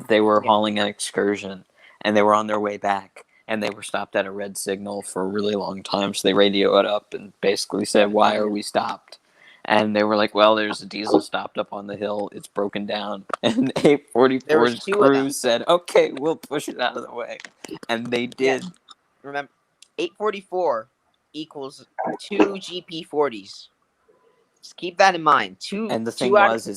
They were hauling an excursion, and they were on their way back, and they were stopped at a red signal for a really long time, so they radioed up and basically said, "Why are we stopped?" And they were like, "Well, there's a diesel stopped up on the hill. It's broken down." And There 844's was 2 of them. crew said, "Okay, we'll push it out of the way." And they did. Remember, 844 equals 2 GP 40s. Just keep that in mind. And the thing locomotives in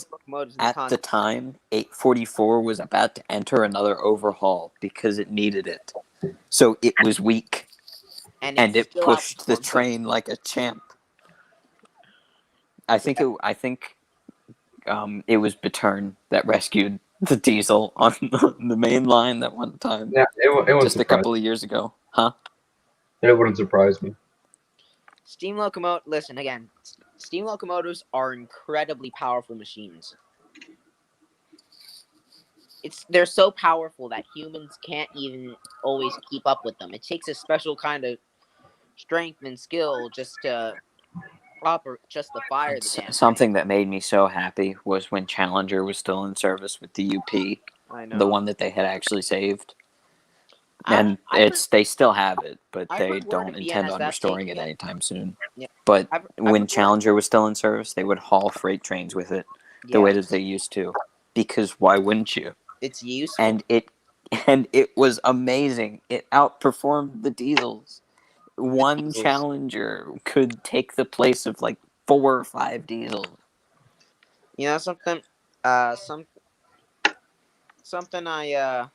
at the contest. time, 844 was about to enter another overhaul because it needed it. So it was weak, and it still pushed the outperformed. train like a champ. I think it was Bittern that rescued the diesel on the main line that one time. Yeah, it wouldn't just a couple of years ago, huh? It wouldn't surprise me. Steam locomotive. Listen again. Steam locomotives are incredibly powerful machines. They're so powerful that humans can't even always keep up with them. It takes a special kind of strength and skill just to fire the damn Something that made me so happy was when Challenger was still in service with the UP, I know. the one that they had actually saved. And they still have it, but they don't intend on restoring it anytime soon. Yeah. But I've when heard Challenger was still in service, they would haul freight trains with it the way that they used to. Because why wouldn't you? It's useful. And it was amazing. It outperformed the diesels. One Challenger could take the place of like 4 or 5 diesels. You know something? Something I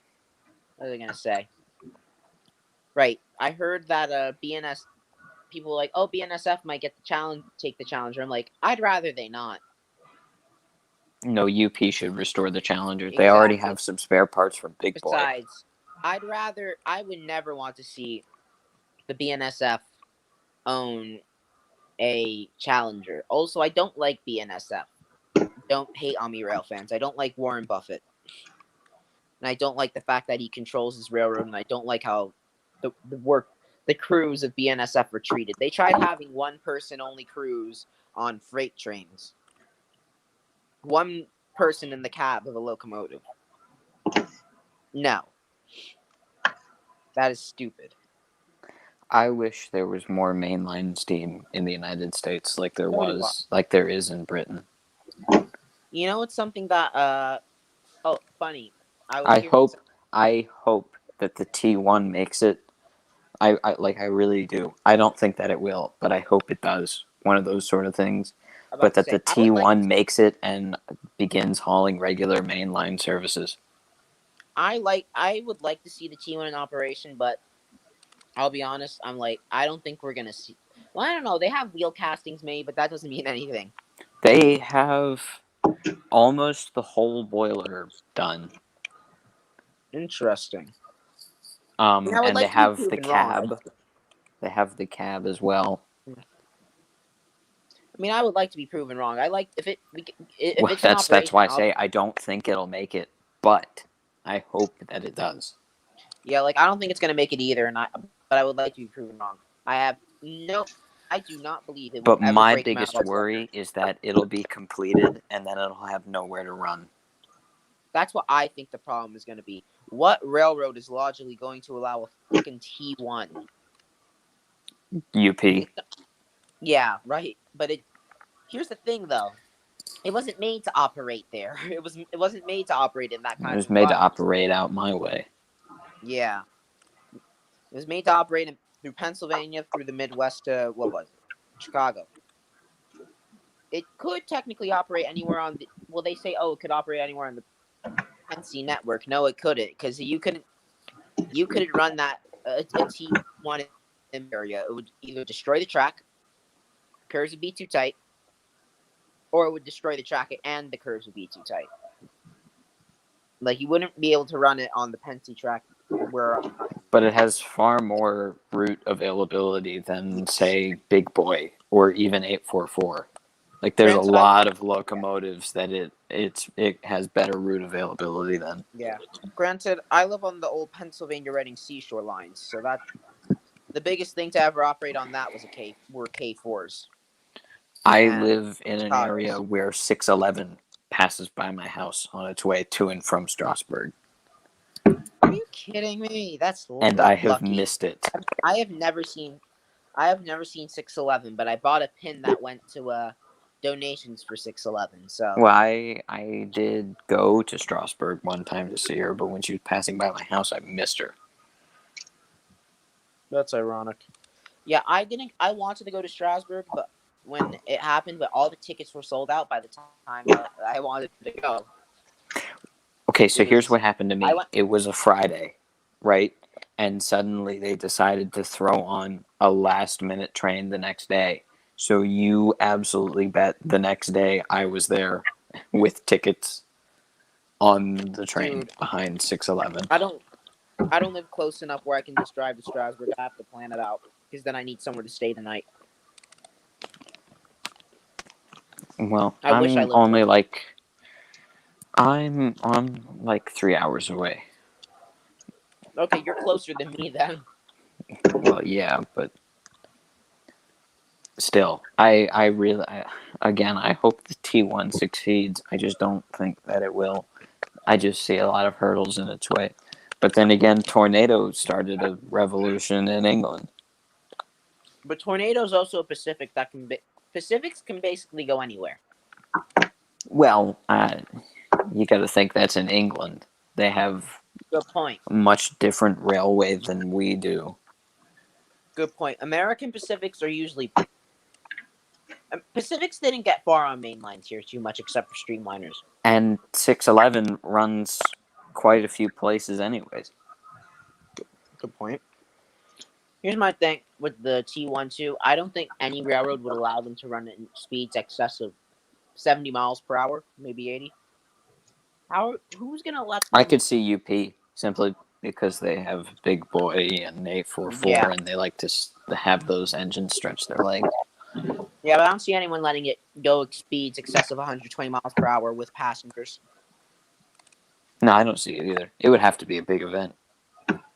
what was I gonna say? Right. I heard that BNS people were like, oh, BNSF might take the Challenger. I'm like, I'd rather they not. No, UP should restore the Challenger. They already have some spare parts from Big Boy. Besides, I would never want to see the BNSF own a Challenger. Also, I don't like BNSF. Don't hate on me, rail fans. I don't like Warren Buffett. And I don't like the fact that he controls his railroad, and I don't like how the crews of BNSF were treated. They tried having one-person-only crews on freight trains. One person in the cab of a locomotive. No. That is stupid. I wish there was more mainline steam in the United States like there is in Britain. You know, it's something that funny. I hope that the T1 makes it. I really do. I don't think that it will, but I hope it does. One of those sort of things. But that the T1 makes it and begins hauling regular mainline services. I would like to see the T1 in operation, but I'll be honest, I don't think we're gonna see. Well, I don't know. They have wheel castings made, but that doesn't mean anything. They have almost the whole boiler done. Interesting. And they have the cab. They have the cab as well. I mean, I would like to be proven wrong. I like if that's why I say I don't think it'll make it, but I hope that it does. Yeah, I don't think it's gonna make it either, but I would like to be proven wrong. I do not believe it. But my biggest worry is that it'll be completed and then it'll have nowhere to run. That's what I think the problem is going to be. What railroad is logically going to allow a fucking T1? UP. Yeah, right. But here's the thing, though. It wasn't made to operate there. It wasn't made to operate in that kind of. It was made to operate out my way. Yeah. It was made to operate through Pennsylvania, through the Midwest to, what was it? Chicago. It could technically operate anywhere on the... Well, they say, it could operate anywhere on the NC network. No, it couldn't, because you couldn't run that a T1 in the area, it would either destroy the track, curves would be too tight, or it would destroy the track and the curves would be too tight. Like you wouldn't be able to run it on the Penske track where But it has far more route availability than, say, Big Boy or even 844. Like there's a Granted, lot of locomotives that it has better route availability than. Yeah. Granted, I live on the old Pennsylvania Reading Seashore lines, so that the biggest thing to ever operate on that were K4s. I And live in an cars. area where 611 passes by my house on its way to and from Strasbourg, Are you kidding me? That's and I have lucky. missed it. I have never seen 611, but I bought a pin that went to donations for 611. So Well, I did go to Strasbourg one time to see her, but when she was passing by my house, I missed her. that's ironic. Yeah, I wanted to go to Strasbourg, but when it happened, but all the tickets were sold out by the time I wanted to go. Okay, so It here's was- what happened to me. I went- It was a Friday, right? And suddenly they decided to throw on a last-minute train the next day. So you absolutely bet the next day I was there with tickets on the train Dude. behind 611. I don't live close enough where I can just drive to Strasbourg. I have to plan it out because then I need somewhere to stay the night. Well, I wish I I'm lived only there. like I'm 3 hours away. Okay, you're closer than me then. Well, yeah, but still, I really, again, I hope the T1 succeeds. I just don't think that it will. I just see a lot of hurdles in its way. But then again, Tornado started a revolution in England. But Tornado's also a Pacific that can be. Pacifics can basically go anywhere. Well, you got to think that's in England. They have Good point. much different railway than we do. Good point. American Pacifics are usually. Pacifics didn't get far on main lines here too much, except for streamliners. And 611 runs quite a few places anyways. Good point. Here's my thing with the T12. I don't think any railroad would allow them to run it in speeds excess of 70 miles per hour, maybe 80. Who's gonna let them? I could see UP simply because they have Big Boy and 844, Yeah. and they like to have those engines stretch their legs. Yeah, but I don't see anyone letting it go at speeds excess of 120 miles per hour with passengers. No, I don't see it either. It would have to be a big event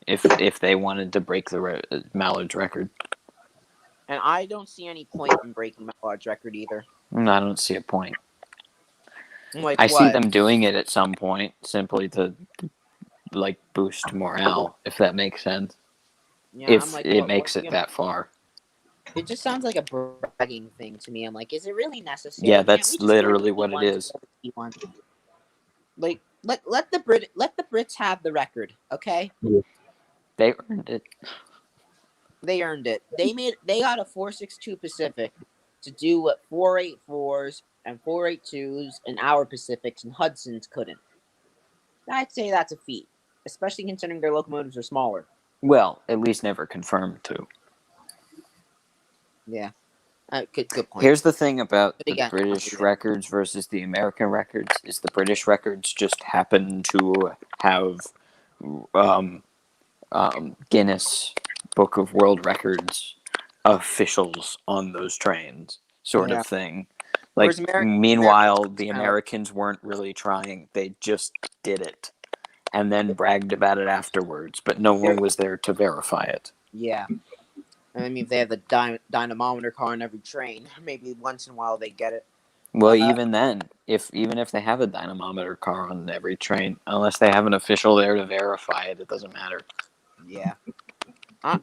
if they wanted to break the Mallard's record. And I don't see any point in breaking Mallard's record either. No, I don't see a point. Like I what? see them doing it at some point simply to like boost morale, if that makes sense. Yeah, If I'm like, it what makes are it you that far. It just sounds like a bragging thing to me. I'm like, is it really necessary? Yeah, Can't that's we just go literally with what it T1 is. to T1? Like, let the Brits have the record, okay? They earned it. They earned it. They got a 462 Pacific to do what 484s and 482s and our Pacifics and Hudsons couldn't. I'd say that's a feat, especially considering their locomotives are smaller. Well, at least never confirmed to. Yeah. Good point. Here's the thing about But the again, British records versus the American records is the British records just happen to have Guinness Book of World Records officials on those trains, sort Yeah. of thing. Whereas Like, American- meanwhile, the Americans- Americans weren't really trying; they just did it, and then bragged about it afterwards. But no one was there to verify it. Yeah. I mean, if they have the dynamometer car on every train, maybe once in a while they get it. Well, even then, even if they have a dynamometer car on every train, unless they have an official there to verify it, it doesn't matter. Yeah. I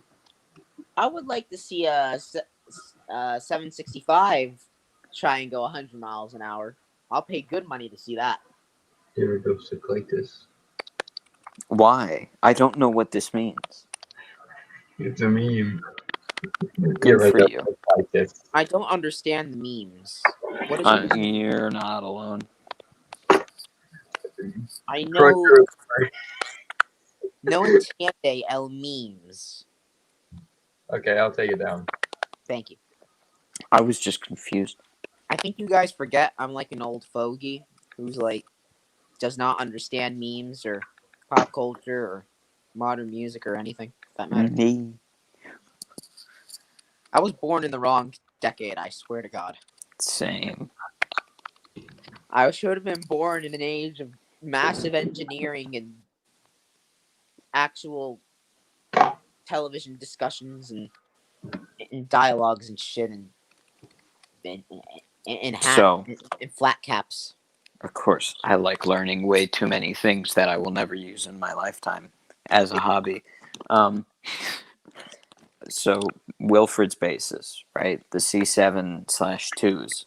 would like to see a 765 try and go 100 miles an hour. I'll pay good money to see that. There goes Cyclitis. Why? I don't know what this means. It's a meme. Good for you. Cyclitis. I don't understand the memes. What is it? You're not alone. I know. No entiende el memes. Okay, I'll take it down. Thank you. I was just confused. I think you guys forget I'm like an old fogey who's like does not understand memes or pop culture or modern music or anything. If that matters. Me. I was born in the wrong decade. I swear to God. Same. I should have been born in an age of massive engineering and actual television discussions and dialogues and shit and So- and flat caps. Of course, I like learning way too many things that I will never use in my lifetime as a hobby. So Wilfred's bases, right? The C7/2s.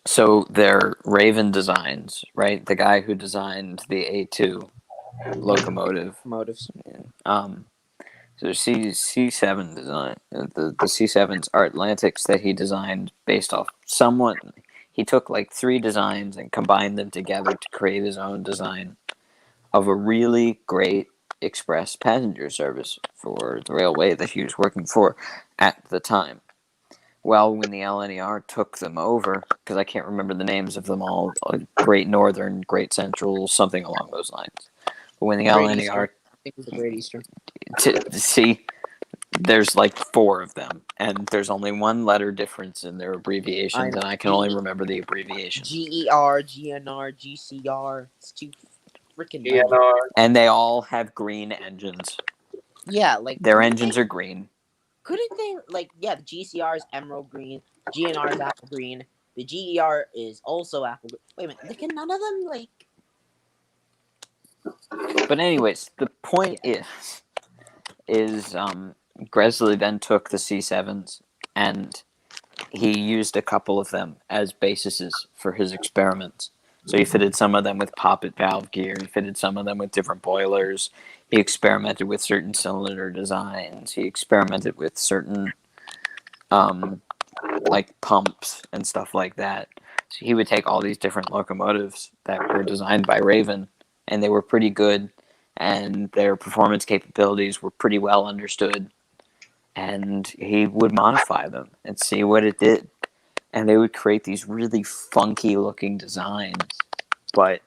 So they're Raven designs, right? The guy who designed the A2 locomotive. Motives. So C7 design. The C7s are Atlantics that he designed based off somewhat. He took like 3 designs and combined them together to create his own design of a really great express passenger service for the railway that he was working for at the time. Well, when the LNER took them over, because I can't remember the names of them all, Great Northern, Great Central, something along those lines. But when the Great LNER, Eastern. I think it was the Great Eastern. see, there's like 4 of them, and there's only one letter difference in their abbreviations, and I can only remember the abbreviations. GER, GNR, GCR. It's too freaking. DNR. And they all have green engines. Yeah, like Their engines are green. couldn't they the GCR is emerald green, GNR is apple green, the GER is also apple green. Wait a minute, like none of them But anyways, the point is Gresley then took the C7s and he used a couple of them as bases for his experiments. So he fitted some of them with poppet valve gear. He fitted some of them with different boilers. He experimented with certain cylinder designs. He experimented with certain like pumps and stuff like that. So he would take all these different locomotives that were designed by Raven, and they were pretty good, and their performance capabilities were pretty well understood. And he would modify them and see what it did. And they would create these really funky looking designs, but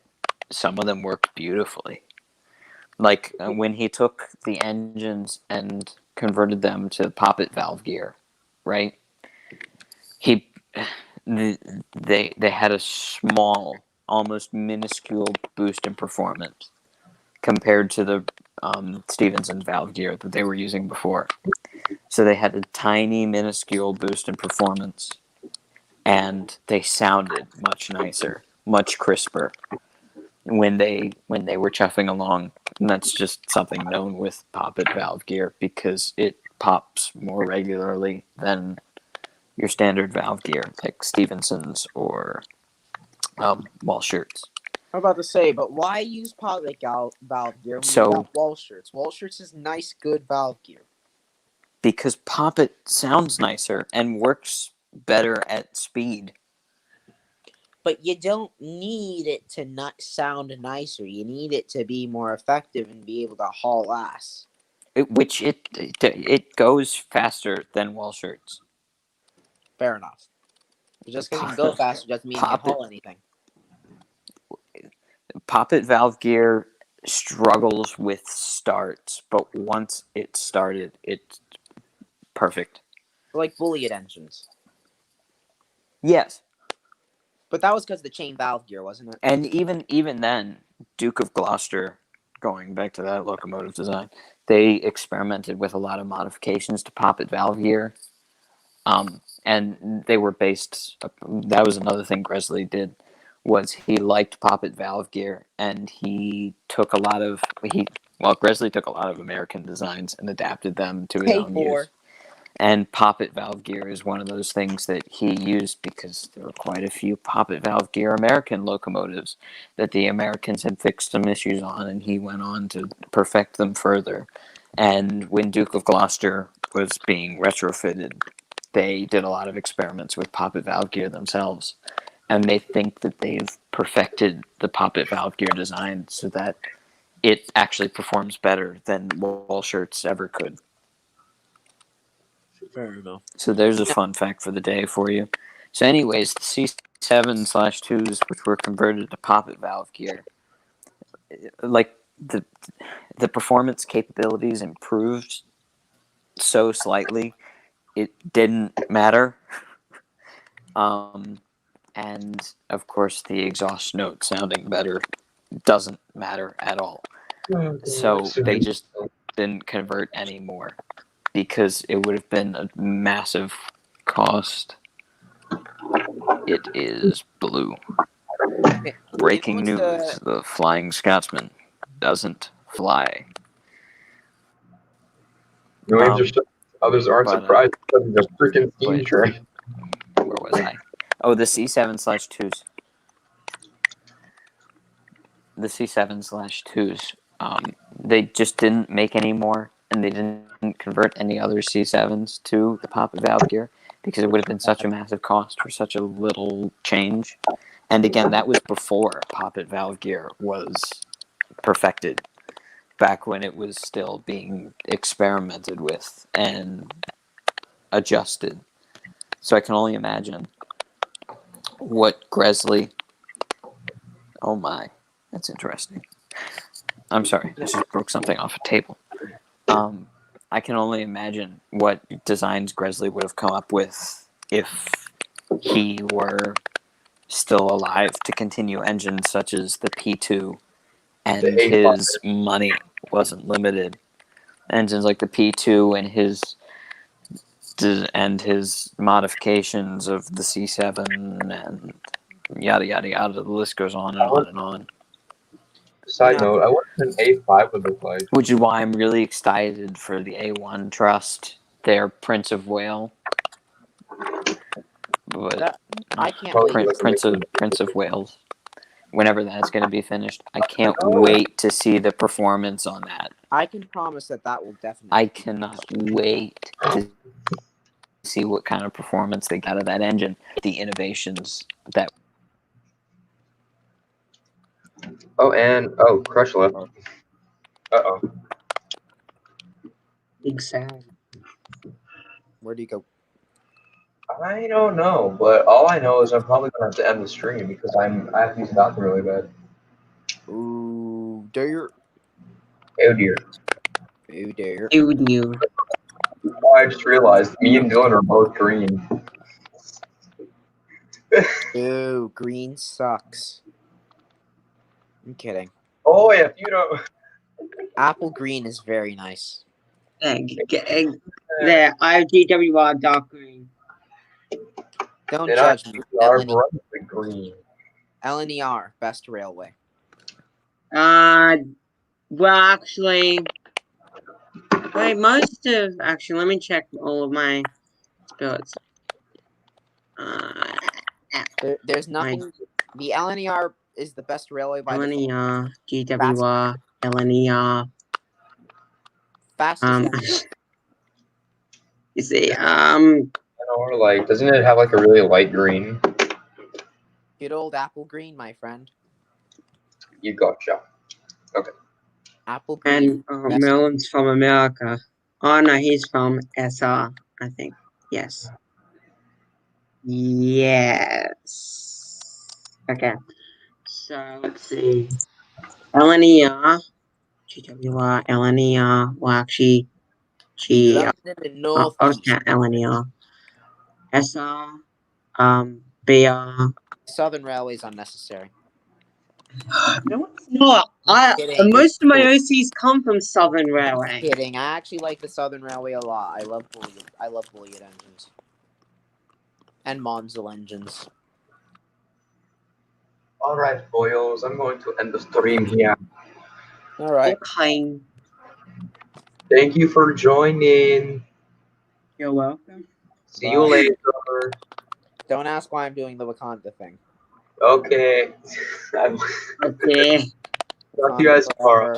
some of them worked beautifully. Like when he took the engines and converted them to poppet valve gear, right? They had a small, almost minuscule boost in performance compared to the Stevenson valve gear that they were using before. So they had a tiny, minuscule boost in performance, and they sounded much nicer, much crisper when they were chuffing along. And that's just something known with poppet valve gear because it pops more regularly than your standard valve gear, like Stevenson's or Walschaerts. I'm about to say, but why use poppet valve gear when So- you got Walschaerts? Walschaerts is nice, good valve gear. Because poppet sounds nicer and works better at speed. But you don't need it to not sound nicer. You need it to be more effective and be able to haul ass. It goes faster than Walschaerts. Fair enough. Just because you go faster doesn't mean you can Poppet. haul anything. Poppet valve gear struggles with starts, but once it started, it's perfect. Like bullion engines. Yes, But that was because of the chain valve gear, wasn't it? and even then, Duke of Gloucester, going back to that locomotive design, they experimented with a lot of modifications to poppet valve gear, and they were based. That was another thing Gresley did, was he liked poppet valve gear, and he took a lot of Gresley took a lot of American designs and adapted them to his Pay own for. use. And poppet valve gear is one of those things that he used because there were quite a few poppet valve gear American locomotives that the Americans had fixed some issues on, and he went on to perfect them further. And when Duke of Gloucester was being retrofitted, they did a lot of experiments with poppet valve gear themselves. And they think that they've perfected the poppet valve gear design so that it actually performs better than Walschaerts ever could. Fair enough. So there's a fun fact for the day for you. So anyways, the C7/2s, which were converted to poppet valve gear, like the performance capabilities improved so slightly, it didn't matter. And of course, the exhaust note sounding better doesn't matter at all. So they just didn't convert anymore because it would have been a massive cost. It is blue. Breaking What's news: the Flying Scotsman doesn't fly. New names are still, others aren't but, surprised because of the freaking steam wait. train. Where was I? Oh, the C7/2s. The C7/2s. They just didn't make any more, and they didn't convert any other C7s to the poppet valve gear because it would have been such a massive cost for such a little change. And again, that was before poppet valve gear was perfected, back when it was still being experimented with and adjusted. So I can only imagine what Gresley. Oh my, that's interesting. I'm sorry, I just broke something off a table. I can only imagine what designs Gresley would have come up with if he were still alive to continue engines such as the P2, and The A5. his money wasn't limited. Engines like the P2 and his modifications of the C7 and yada yada yada. The list goes on and on and on. Side note, I wonder what an A5 would look like. Which is why I'm really excited for the A1 Trust, their Prince of Wales. But I can't wait. Prince of Wales. Whenever that's going to be finished, I can't wait to see the performance on that. I can promise that will definitely. I cannot wait to see what kind of performance they got out of that engine. The innovations that. Crush left. Uh-oh. Exactly. Where do you go? I don't know, but all I know is I'm probably gonna have to end the stream because I have to use the bathroom really bad. Ooh, dear. Oh dear. Ooh, dear. Dude, new. Oh, I just realized me and Dylan are both green. Ooh, green sucks. I'm kidding. Oh yeah, if you don't. Apple green is very nice. There, I have GWR dark green. Don't And judge me. Are bright green. LNER, best railway. Well, actually, wait, let me check all of my spirits. There's nothing. The LNER is the best railway by LNER, GWR, LNER. fastest. You see, Or like, doesn't it have like a really light green? Good old apple green, my friend. You gotcha. Apple green. and Merlin's from America. Oh no, he's from SR, I think. Yes. Yes. Okay. So let's see. LNER, GWR, LNER, well actually, London and North. LNER, SR, BR. Southern Railway is unnecessary. No, it's not. Kidding. Most of my OCs come from Southern Railway. Kidding. I actually like the Southern Railway a lot. I love Bulliet engines. And Monzel engines. Alright, boyos, I'm going to end the stream here. Alright. Okay. Thank you for joining. You're welcome. See you later. Don't ask why I'm doing the Wakanda thing. Okay. Okay. Talk to you guys tomorrow.